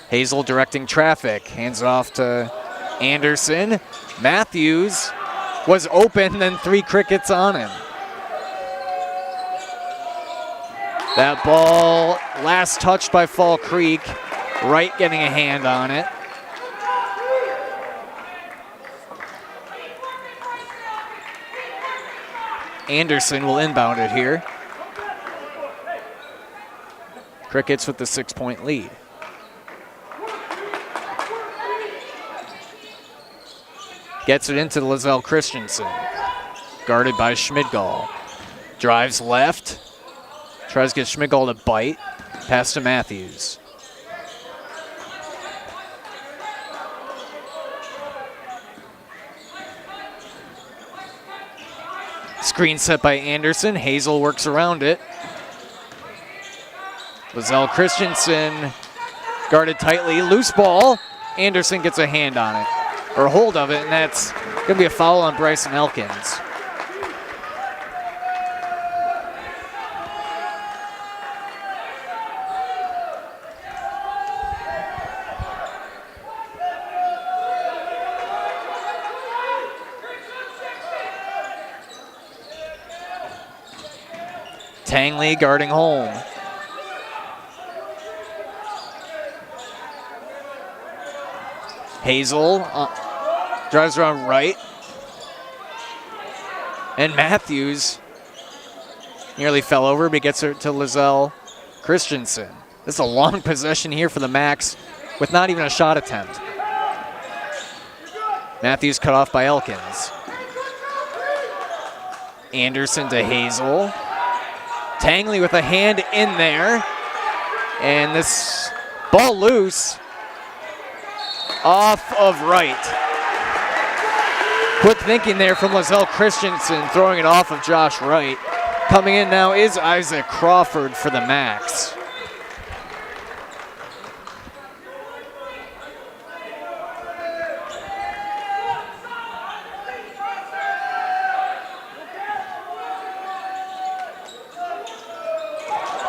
Hazel directing traffic, hands it off to Anderson. Matthews was open, then 3 Crickets on him. That ball last touched by Fall Creek. Wright getting a hand on it. Anderson will inbound it here. Crickets with the 6-point lead. Gets it into Lizelle Christensen. Guarded by Schmidgall. Drives left. Tries to get Schmidgall to bite. Pass to Matthews. Screen set by Anderson. Hazel works around it. Lizelle Christensen guarded tightly. Loose ball. Anderson gets a hand on it, or hold of it, and that's going to be a foul on Bryson Elkins. Tangley guarding home. Hazel drives around right. And Matthews nearly fell over, but gets it to Lizelle Christensen. This is a long possession here for the Macs with not even a shot attempt. Matthews cut off by Elkins. Anderson to Hazel. Tangley with a hand in there. And this ball loose off of Wright. Quick thinking there from Lizelle Christensen, throwing it off of Josh Wright. Coming in now is Isaac Crawford for the Macs.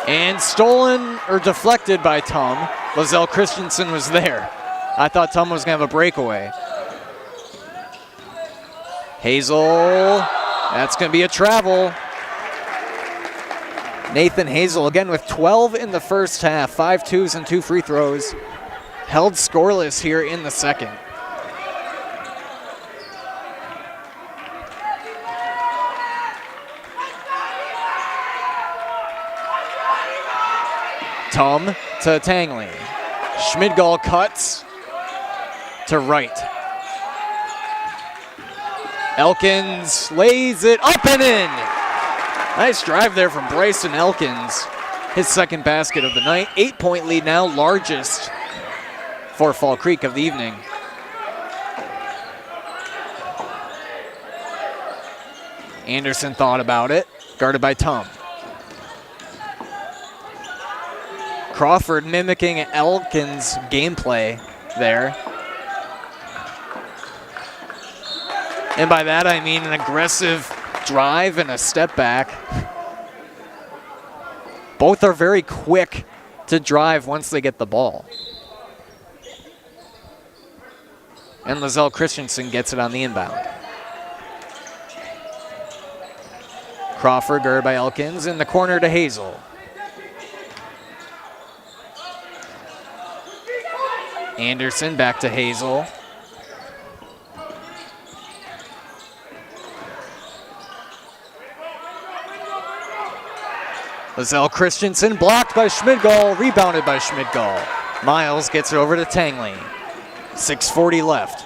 And stolen or deflected by Tum. Lizelle Christensen was there. I thought Tum was going to have a breakaway. Hazel, that's going to be a travel. Nathan Hazel again with 12 in the first half, 5 twos and 2 free throws. Held scoreless here in the second. Tum to Tangley. Schmidgall cuts to Wright. Elkins lays it up and in. Nice drive there from Bryson Elkins. His second basket of the night. 8-point lead now, largest for Fall Creek of the evening. Anderson thought about it, guarded by Tum. Crawford mimicking Elkins' gameplay there. And by that I mean an aggressive drive and a step back. Both are very quick to drive once they get the ball. And Lizelle Christensen gets it on the inbound. Crawford guarded by Elkins in the corner to Hazel. Anderson back to Hazel. Lizelle Christensen blocked by Schmidgall, rebounded by Schmidgall. Miles gets it over to Tangley. 6:40 left.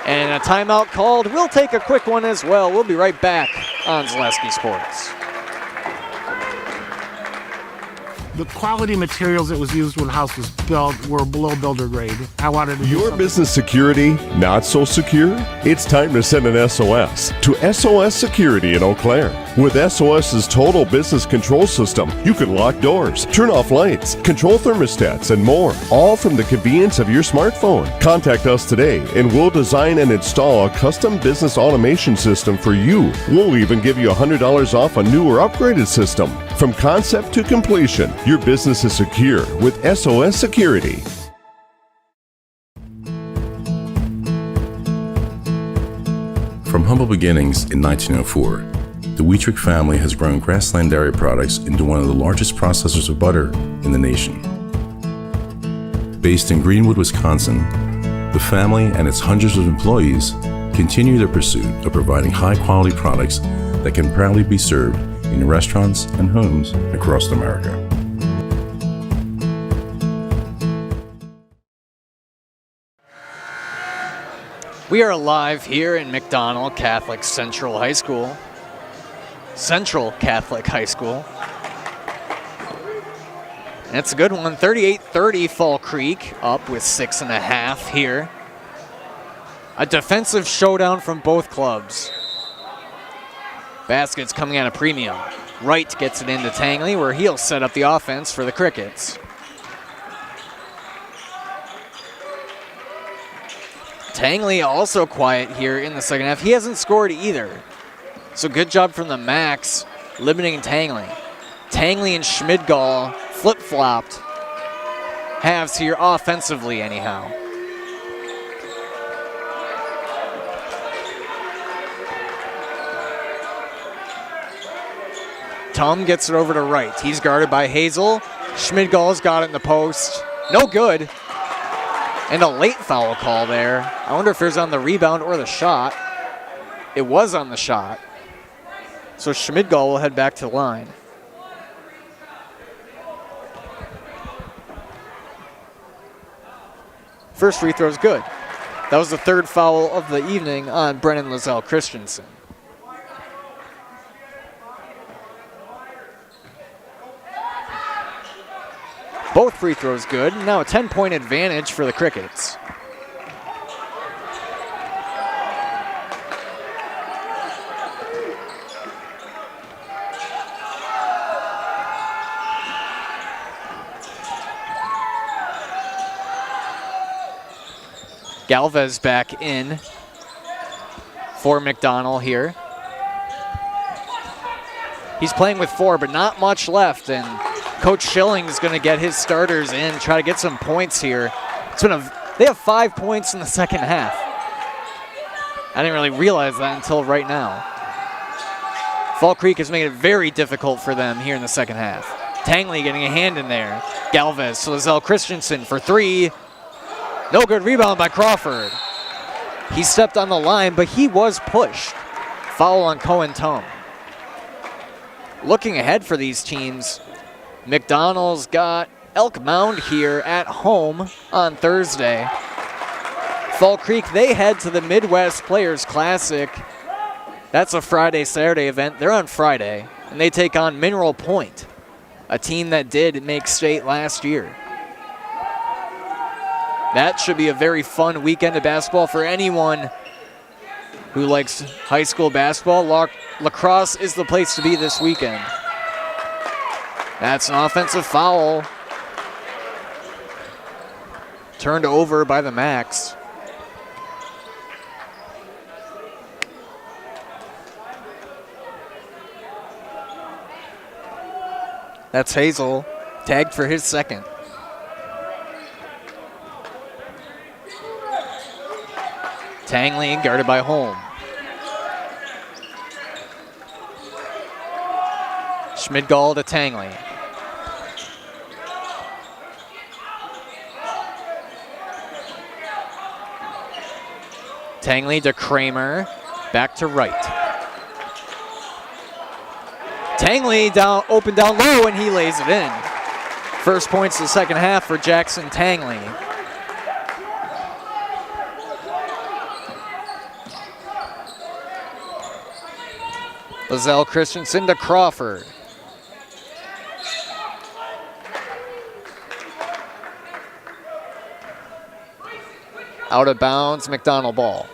And a timeout called. We'll take a quick one as well. We'll be right back on Zaleski Sports. The quality materials that was used when the house was built were below builder grade. I wanted to do Your something. business security not so secure? It's time to send an SOS to SOS Security in Eau Claire. With SOS's total business control system, you can lock doors, turn off lights, control thermostats, and more, all from the convenience of your smartphone. Contact us today and we'll design and install a custom business automation system for you. We'll even give you $100 off a new or upgraded system. From concept to completion, your business is secure with SOS Security. From humble beginnings in 1904, the Wheatrick family has grown Grassland Dairy Products into one of the largest processors of butter in the nation. Based in Greenwood, Wisconsin, the family and its hundreds of employees continue their pursuit of providing high-quality products that can proudly be served in restaurants and homes across America. We are live here in McDonell Catholic Central High School. Central Catholic High School. And it's a good one. 38-30 Fall Creek up with 6.5 here. A defensive showdown from both clubs. Baskets coming at a premium. Wright gets it into Tangley where he'll set up the offense for the Crickets. Tangley also quiet here in the second half. He hasn't scored either. So good job from the Max limiting Tangley. Tangley and Schmidgall flip-flopped halves here offensively anyhow. Tum gets it over to Wright. He's guarded by Hazel. Schmidgall's got it in the post. No good. And a late foul call there. I wonder if it was on the rebound or the shot. It was on the shot. So Schmidgall will head back to the line. First free throw is good. That was the third foul of the evening on Brennan Lozelle Christensen. Both free throws good. Now a 10-point advantage for the Crickets. Galvez back in for McDonell here. He's playing with 4, but not much left, and Coach Schilling's going to get his starters in, try to get some points here. They have 5 points in the second half. I didn't really realize that until right now. Fall Creek has made it very difficult for them here in the second half. Tangley getting a hand in there. Galvez to Lozelle Christensen for 3. No good rebound by Crawford. He stepped on the line, but he was pushed. Foul on Cohen Tum. Looking ahead for these teams, McDonell's got Elk Mound here at home on Thursday. Fall Creek, they head to the Midwest Players Classic. That's a Friday-Saturday event. They're on Friday, and they take on Mineral Point, a team that did make state last year. That should be a very fun weekend of basketball for anyone who likes high school basketball. Lacrosse is the place to be this weekend. That's an offensive foul. Turned over by the Max. That's Hazel, tagged for his second. Tangley guarded by Holm. Schmidgall to Tangley. Tangley to Kramer, back to Wright. Tangley open down low, and he lays it in. First points of the second half for Jackson Tangley. Lozelle Christensen to Crawford. Out of bounds, McDonell ball.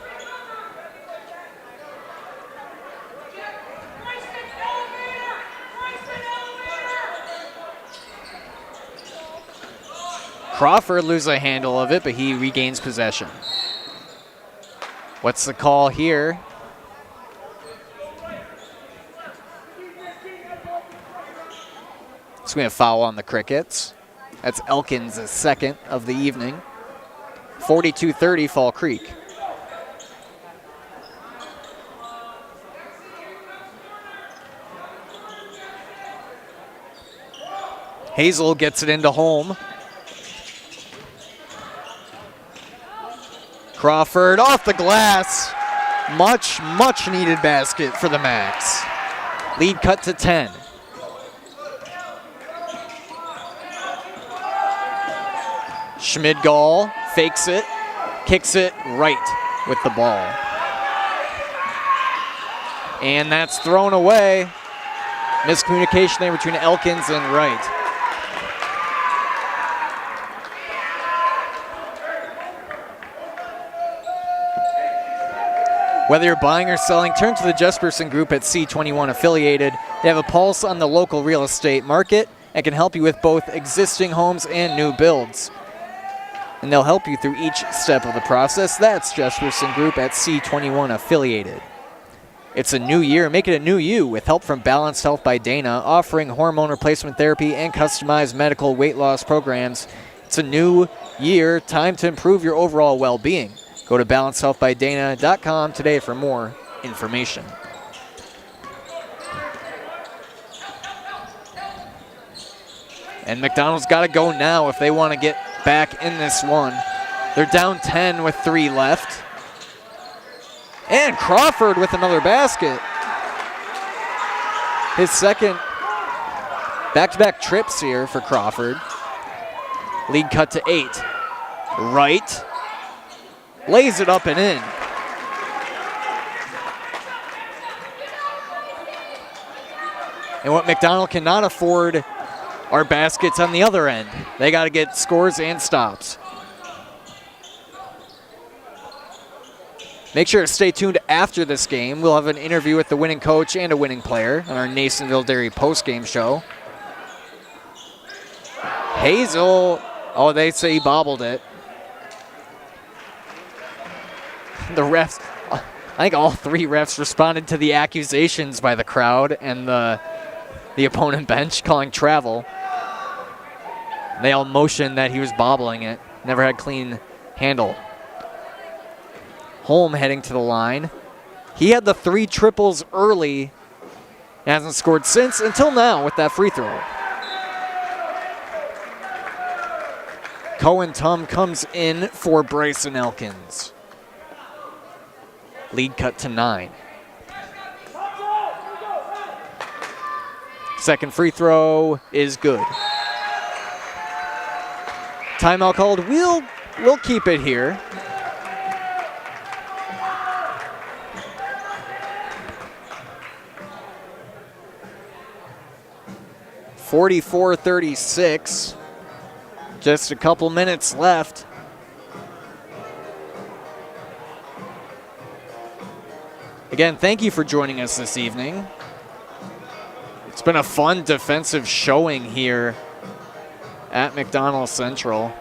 Crawford loses a handle of it, but he regains possession. What's the call here? It's going to foul on the Crickets. That's Elkins' second of the evening. 42-30 Fall Creek. Hazel gets it into home. Crawford off the glass. Much needed basket for the Macs. Lead cut to 10. Schmidgall fakes it, kicks it right with the ball. And that's thrown away. Miscommunication there between Elkins and Wright. Whether you're buying or selling, turn to the Jesperson Group at C21 Affiliated. They have a pulse on the local real estate market and can help you with both existing homes and new builds. And they'll help you through each step of the process. That's Jesperson Group at C21 Affiliated. It's a new year. Make it a new you with help from Balanced Health by Dana, offering hormone replacement therapy and customized medical weight loss programs. It's a new year. Time to improve your overall well-being. Go to balancedhealthbydana.com today for more information. And McDonald's got to go now if they want to get back in this one. They're down 10 with 3 left. And Crawford with another basket. His second back-to-back trips here for Crawford. Lead cut to 8. Wright lays it up and in. And what McDonell cannot afford are baskets on the other end. They got to get scores and stops. Make sure to stay tuned after this game. We'll have an interview with the winning coach and a winning player on our Nasonville Dairy postgame show. Hazel, oh, they say he bobbled it. The refs, I think all 3 refs responded to the accusations by the crowd and the opponent bench calling travel. They all motioned that he was bobbling it. Never had clean handle. Holm heading to the line. He had the 3 triples early. Hasn't scored since until now with that free throw. Cohen Tum comes in for Bryson Elkins. Lead cut to 9. Second free throw is good. Timeout called. We'll keep it here. (44-36). Just a couple minutes left. Again, thank you for joining us this evening. It's been a fun defensive showing here at McDonell Central.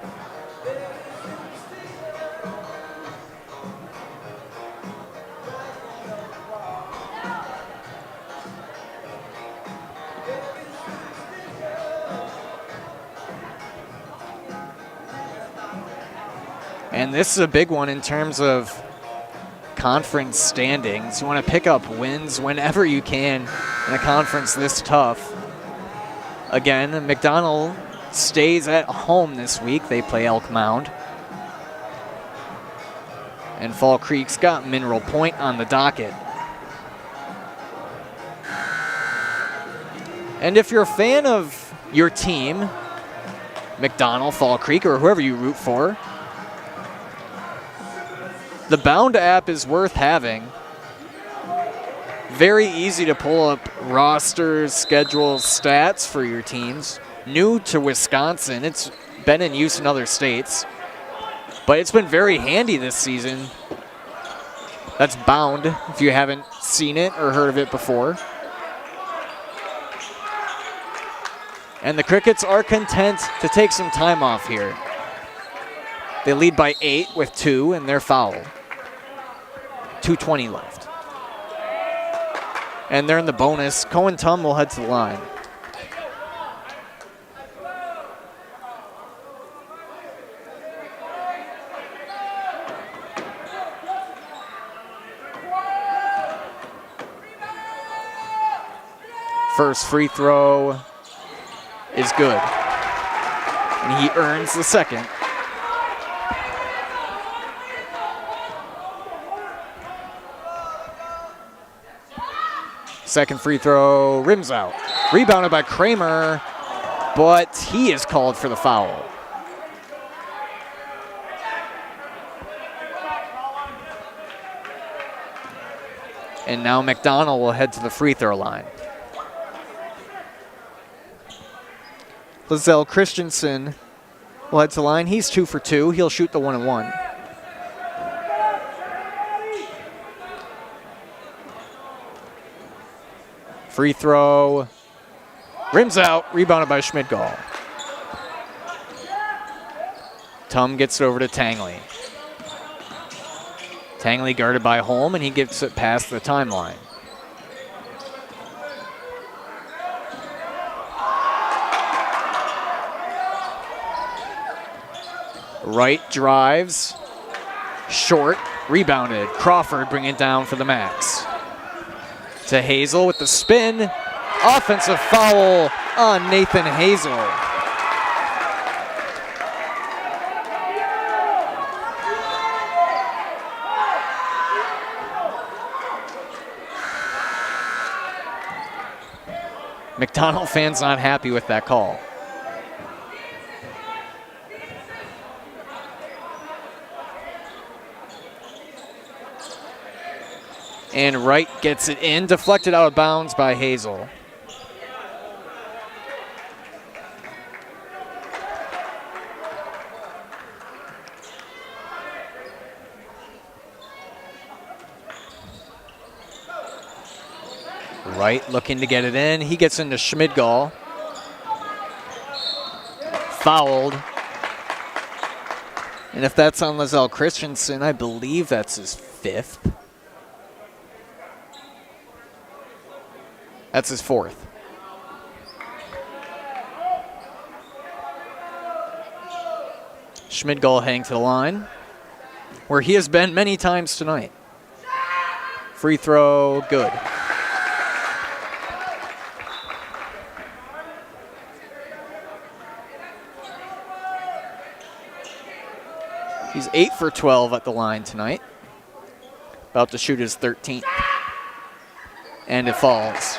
And this is a big one in terms of conference standings. You want to pick up wins whenever you can in a conference this tough. Again, McDonell stays at home this week. They play Elk Mound. And Fall Creek's got Mineral Point on the docket. And if you're a fan of your team, McDonell, Fall Creek, or whoever you root for, the Bound app is worth having. Very easy to pull up rosters, schedules, stats for your teams. New to Wisconsin. It's been in use in other states. But it's been very handy this season. That's bound if you haven't seen it or heard of it before. And the Crickets are content to take some time off here. They lead by 8 with 2, and they're foul. 2:20 left. And they're in the bonus. Cohen Tum will head to the line. First free throw is good. And he earns the second. Second free throw, rims out. Rebounded by Kramer, but he is called for the foul. And now McDonell will head to the free throw line. Lizelle Christensen will head to the line. He's 2 for 2. He'll shoot the 1-and-1. Free throw, rims out, rebounded by Schmidgall. Tum gets it over to Tangley. Tangley guarded by Holm, and he gets it past the timeline. Wright drives, short, rebounded. Crawford bringing it down for the Max. To Hazel with the spin. Offensive foul on Nathan Hazel. McDonell fans not happy with that call. And Wright gets it in, deflected out of bounds by Hazel. Wright looking to get it in. He gets into Schmidgall. Fouled. And if that's on Lizelle Christensen, I believe that's his 5th. That's his 4th. Schmidgall heading to the line, where he has been many times tonight. Free throw, good. He's 8 for 12 at the line tonight. About to shoot his 13th. And it falls.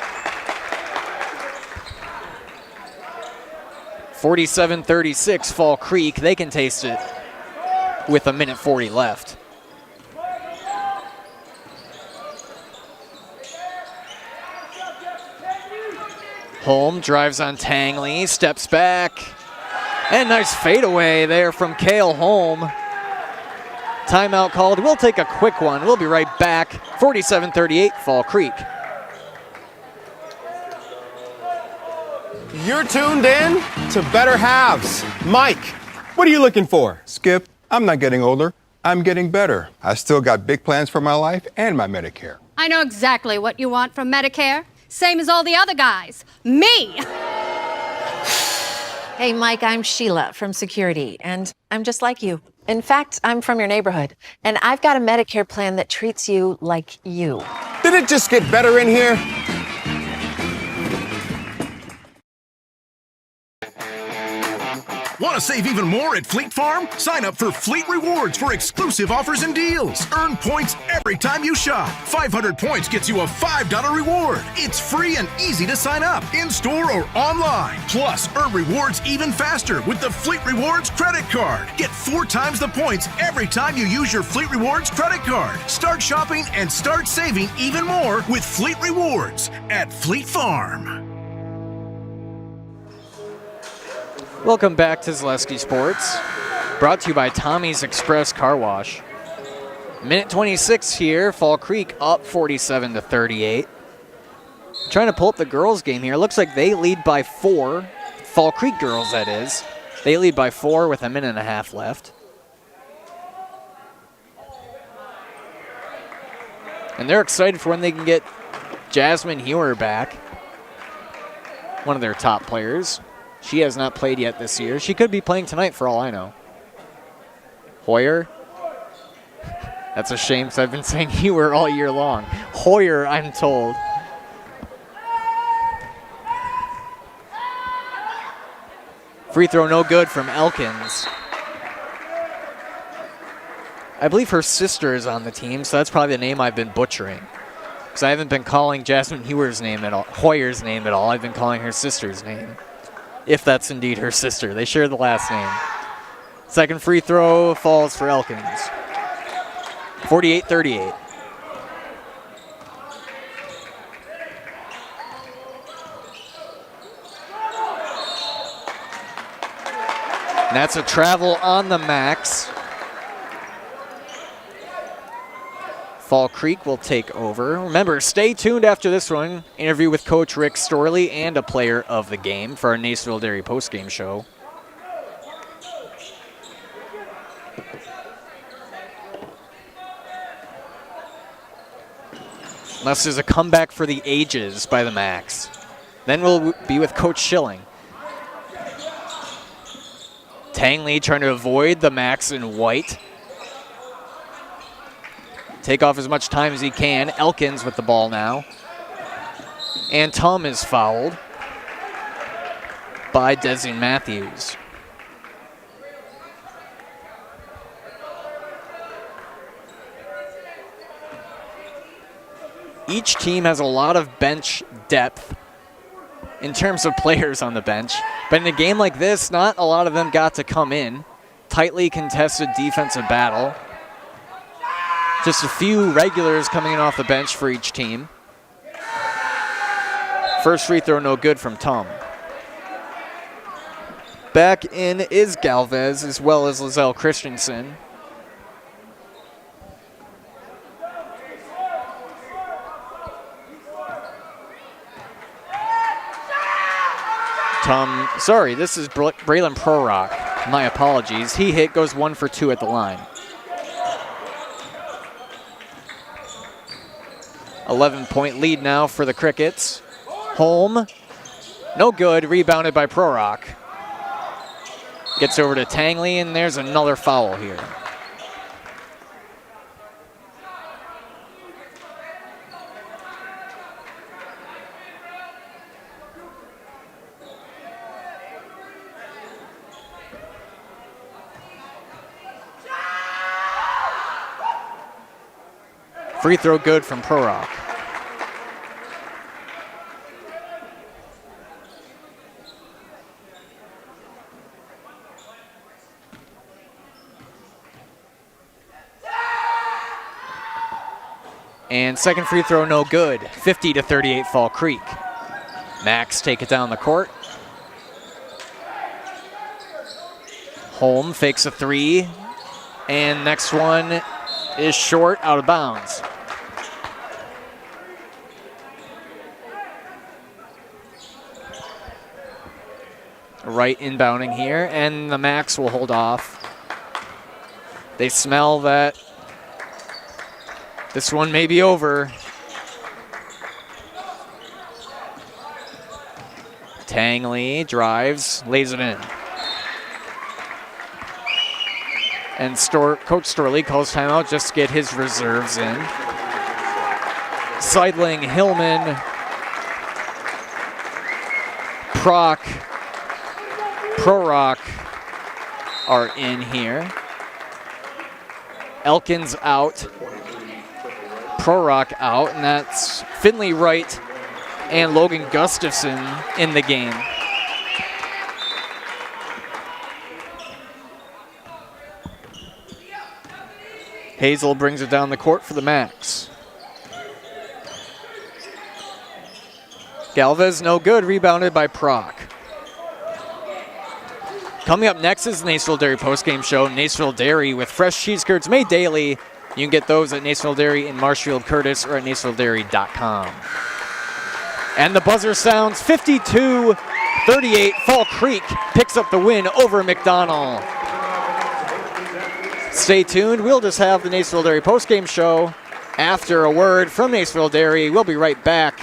47-36 Fall Creek. They can taste it with 1:40 left. Holm drives on Tangley, steps back, and nice fadeaway there from Cale Holm. Timeout called. We'll take a quick one. We'll be right back. 47-38 Fall Creek. You're tuned in to Better Halves. Mike, what are you looking for? Skip, I'm not getting older. I'm getting better. I still got big plans for my life and my Medicare. I know exactly what you want from Medicare. Same as all the other guys. Me! Hey, Mike, I'm Sheila from Security, and I'm just like you. In fact, I'm from your neighborhood, and I've got a Medicare plan that treats you like you. Did it just get better in here? Want to save even more at Fleet Farm? Sign up for Fleet Rewards for exclusive offers and deals. Earn points every time you shop. 500 points gets you a $5 reward. It's free and easy to sign up, in-store or online. Plus, earn rewards even faster with the Fleet Rewards credit card. Get 4 times the points every time you use your Fleet Rewards credit card. Start shopping and start saving even more with Fleet Rewards at Fleet Farm. Welcome back to Zaleski Sports. Brought to you by Tommy's Express Car Wash. Minute 26 here. Fall Creek up 47-38. Trying to pull up the girls' game here. Looks like they lead by 4. Fall Creek girls, that is. They lead by 4 with a minute and a half left. And they're excited for when they can get Jasmine Hewer back. One of their top players. She has not played yet this year. She could be playing tonight for all I know. Hoyer. That's a shame because I've been saying Hewer all year long. Hoyer, I'm told. Free throw no good from Elkins. I believe her sister is on the team, so that's probably the name I've been butchering. Because I haven't been calling Jasmine Hewer's name at all, Hoyer's name at all. I've been calling her sister's name. If that's indeed her sister. They share the last name. Second free throw falls for Elkins. 48-38. And that's a travel on the max. Fall Creek will take over. Remember, stay tuned after this one. Interview with Coach Rick Storley and a player of the game for our Nacerville Dairy postgame show. Unless there's a comeback for the ages by the Max. Then we'll be with Coach Schilling. Tangley trying to avoid the Max in white. Take off as much time as he can. Elkins with the ball now. And Tom is fouled by Desi Matthews. Each team has a lot of bench depth in terms of players on the bench. But in a game like this, not a lot of them got to come in. Tightly contested defensive battle. Just a few regulars coming in off the bench for each team. First free throw no good from Tom. Back in is Galvez as well as Lizelle Christensen. Sorry, this is Braylon Prorock. My apologies. He hit, goes 1 for 2 at the line. 11-point lead now for the Crickets. Holm, no good, rebounded by Prorock. Gets over to Tangley, and there's another foul here. Free throw good from Prorock. And second free throw no good. 50-38 Fall Creek. Max take it down the court. Holm fakes a 3. And next one is short, out of bounds. Right inbounding here, and the Max will hold off. They smell that this one may be over. Tangley drives, lays it in. And Coach Storley calls timeout just to get his reserves in. Seidling, Hillman, Prorock are in here. Elkins out. Prorock out, and that's Finley Wright and Logan Gustafson in the game. Hazel brings it down the court for the Max. Galvez no good, rebounded by Proc. Coming up next is the Nacerville Dairy postgame show. Nacerville Dairy with fresh cheese curds made daily. You can get those at Nacerville Dairy in Marshfield, Curtis, or at nacervilledairy.com. And the buzzer sounds 52-38. Fall Creek picks up the win over McDonell. Stay tuned. We'll just have the Nacerville Dairy postgame show after a word from Nacerville Dairy. We'll be right back.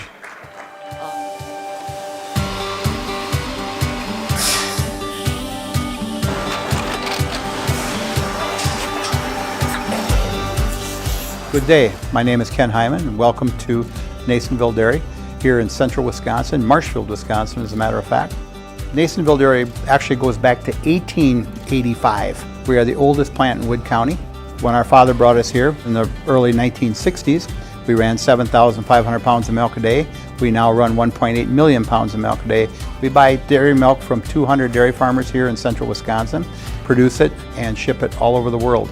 Good day. My name is Ken Hyman, and welcome to Nacerville Dairy here in central Wisconsin, Marshfield, Wisconsin, as a matter of fact. Nacerville Dairy actually goes back to 1885. We are the oldest plant in Wood County. When our father brought us here in the early 1960s, we ran 7,500 pounds of milk a day. We now run 1.8 million pounds of milk a day. We buy dairy milk from 200 dairy farmers here in central Wisconsin, produce it, and ship it all over the world.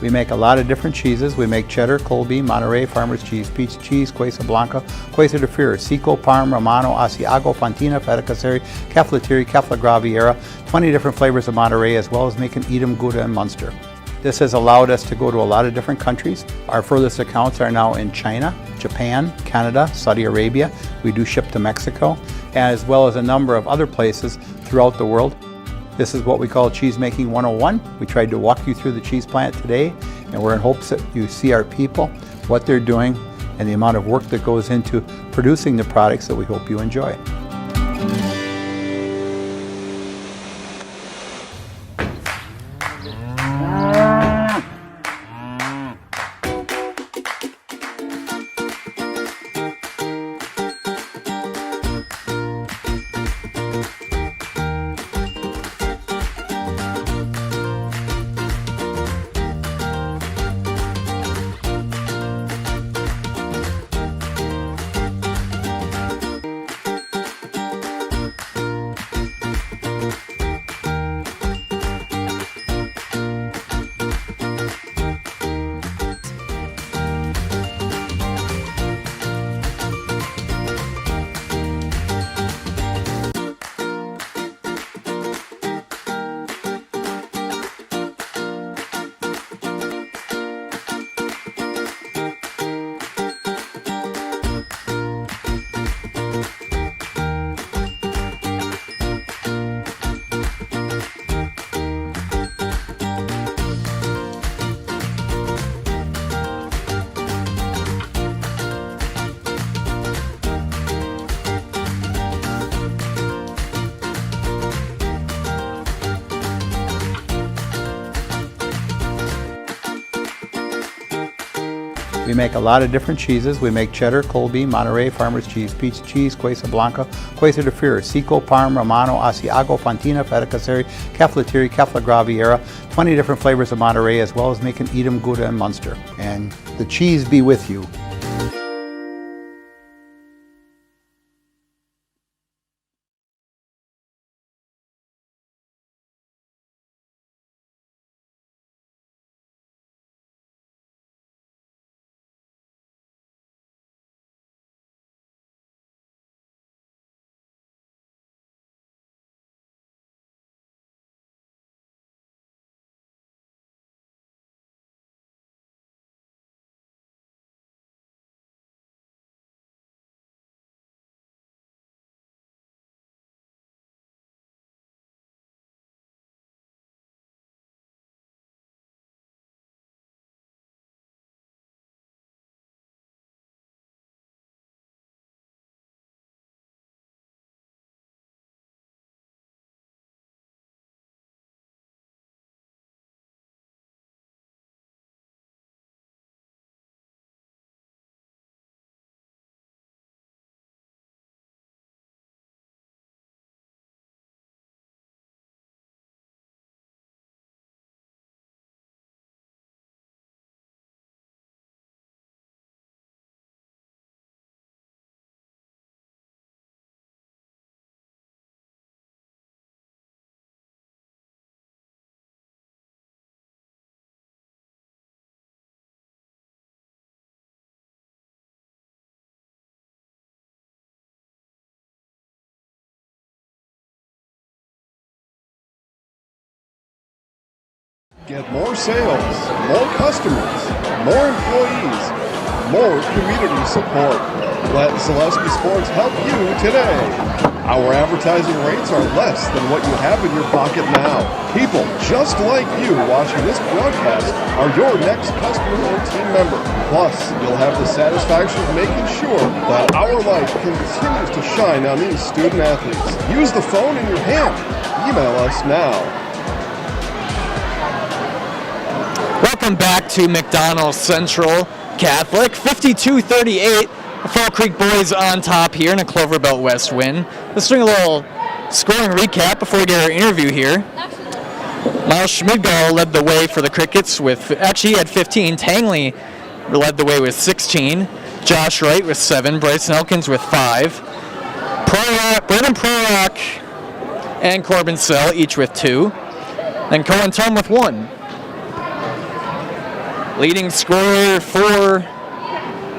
We make a lot of different cheeses. We make cheddar, Colby, Monterey, Farmer's Cheese, Peach Cheese, Quesa Blanca, Quesa de Fure, Seco, Parm, Romano, Asiago, Fontina, Feta Caseri, Cafflatiri, Caffla Graviera, 20 different flavors of Monterey, as well as making Edam, Gouda, and Munster. This has allowed us to go to a lot of different countries. Our furthest accounts are now in China, Japan, Canada, Saudi Arabia. We do ship to Mexico, as well as a number of other places throughout the world. This is what we call Cheese Making 101. We tried to walk you through the cheese plant today, and we're in hopes that you see our people, what they're doing, and the amount of work that goes into producing the products that we hope you enjoy. We make a lot of different cheeses. We make cheddar, Colby, Monterey, Farmer's Cheese, Peach Cheese, Quesa Blanca, Quesa de Fure, Seco, Parm, Romano, Asiago, Fontina, Feta Caseri, Cafflatiri, Caffla Graviera, 20 different flavors of Monterey, as well as making Edam, Gouda, and Munster. And the cheese be with you. Get more sales, more customers, more employees, more community support. Let Zaleski Sports help you today. Our advertising rates are less than what you have in your pocket now. People just like you watching this broadcast are your next customer or team member. Plus, you'll have the satisfaction of making sure that our light continues to shine on these student athletes. Use the phone in your hand. Email us now. Welcome back to McDonell Central Catholic, 52-38. The Fall Creek boys on top here in a Clover Belt West win. Let's do a little scoring recap before we get our interview here. Miles Schmidgall led the way for the Crickets with, actually he had 15. Tangley led the way with 16. Josh Wright with 7. Bryson Elkins with 5. Brandon Prorock and Corbin Sell each with 2. And Cohen Tom with 1. Leading scorer for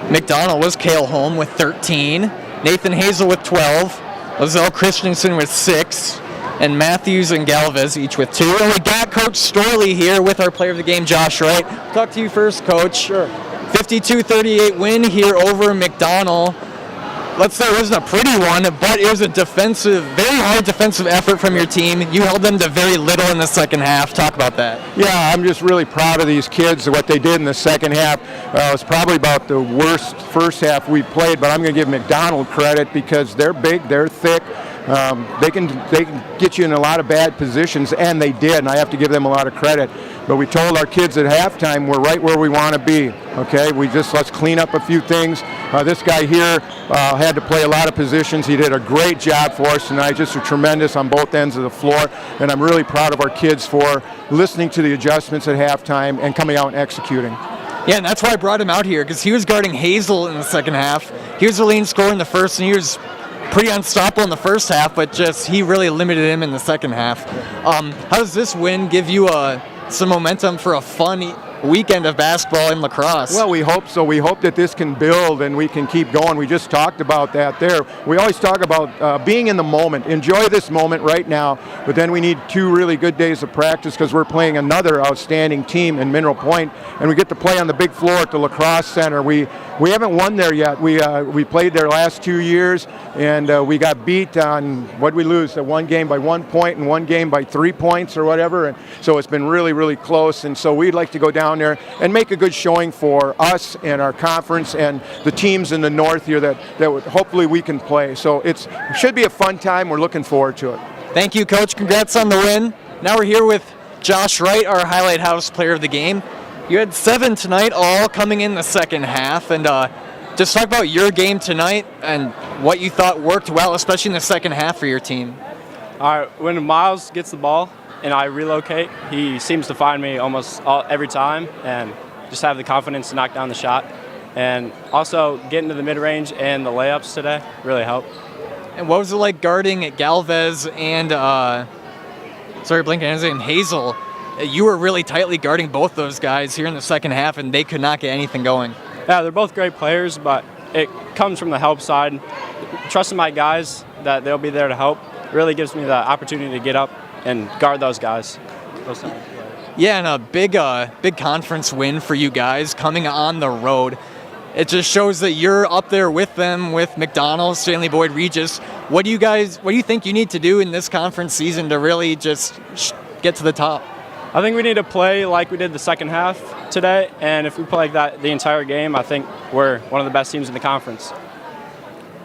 McDonell was Cale Holm with 13, Nathan Hazel with 12, Lizelle Christensen with 6, and Matthews and Galvez each with 2. And we got Coach Storley here with our player of the game, Josh Wright. Talk to you first, Coach. Sure. 52-38 win here over McDonell. Let's say it wasn't a pretty one, but it was a defensive, very hard defensive effort from your team. You held them to very little in the second half. Talk about that. Yeah, I'm just really proud of these kids, what they did in the second half. It was probably about the worst first half we played, but I'm going to give McDonell credit because they're big, they're thick. They can get you in a lot of bad positions, and they did, and I have to give them a lot of credit. But we told our kids at halftime we're right where we want to be, okay? Let's clean up a few things. This guy here had to play a lot of positions. He did a great job for us tonight, just tremendous on both ends of the floor, and I'm really proud of our kids for listening to the adjustments at halftime and coming out and executing. Yeah, and that's why I brought him out here, because he was guarding Hazel in the second half. He was the leading scorer in the first, and he was pretty unstoppable in the first half, but just he really limited him in the second half. How does this win give you some momentum for a fun weekend of basketball and lacrosse? Well, we hope so. We hope that this can build and we can keep going. We just talked about that there. We always talk about being in the moment. Enjoy this moment right now, but then we need 2 really good days of practice because we're playing another outstanding team in Mineral Point, and we get to play on the big floor at the lacrosse center. We haven't won there yet. We played there last 2 years, and we got beat on, what'd we lose? One game by 1 point and one game by 3 points or whatever, and so it's been really, really close, and so we'd like to go down there and make a good showing for us and our conference and the teams in the north here that hopefully we can play. So it should be a fun time. We're looking forward to it. Thank you, Coach. Congrats on the win. Now we're here with Josh Wright, our Highlight House player of the game. You had 7 tonight, all coming in the second half, and just talk about your game tonight and what you thought worked well, especially in the second half for your team. All right, when Miles gets the ball and I relocate, he seems to find me almost every time and just have the confidence to knock down the shot. And also getting to the mid-range and the layups today really helped. And what was it like guarding Galvez and, Hazel? You were really tightly guarding both those guys here in the second half, and they could not get anything going. Yeah, they're both great players, but it comes from the help side. Trusting my guys that they'll be there to help really gives me the opportunity to get up and guard those guys. Yeah, and a big conference win for you guys coming on the road. It just shows that you're up there with them, with McDonell, Stanley Boyd, Regis. What do you think you need to do in this conference season to really just get to the top? I think we need to play like we did the second half today, and if we play like that the entire game, I think we're one of the best teams in the conference.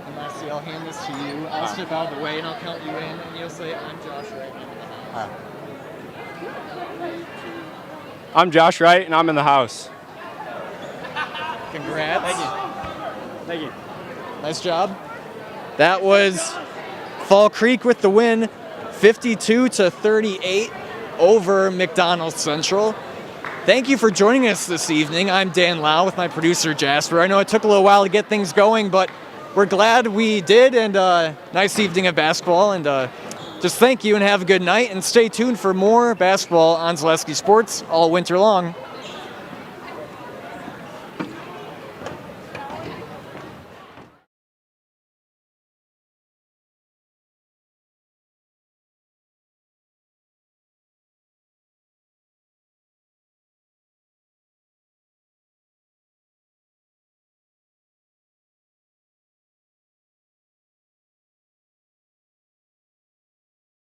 And lastly, I'll hand this to you. I'll step out of the way and I'll count you in, and you'll say, "I'm Josh Wright." I'm Josh Wright, and I'm in the house. Congrats. Thank you. Thank you. Nice job. That was Fall Creek with the win, 52-38 over McDonell Central. Thank you for joining us this evening. I'm Dan Lau with my producer Jasper. I know it took a little while to get things going, but we're glad we did, and nice evening of basketball. And just thank you and have a good night, and stay tuned for more basketball on Zaleski Sports all winter long.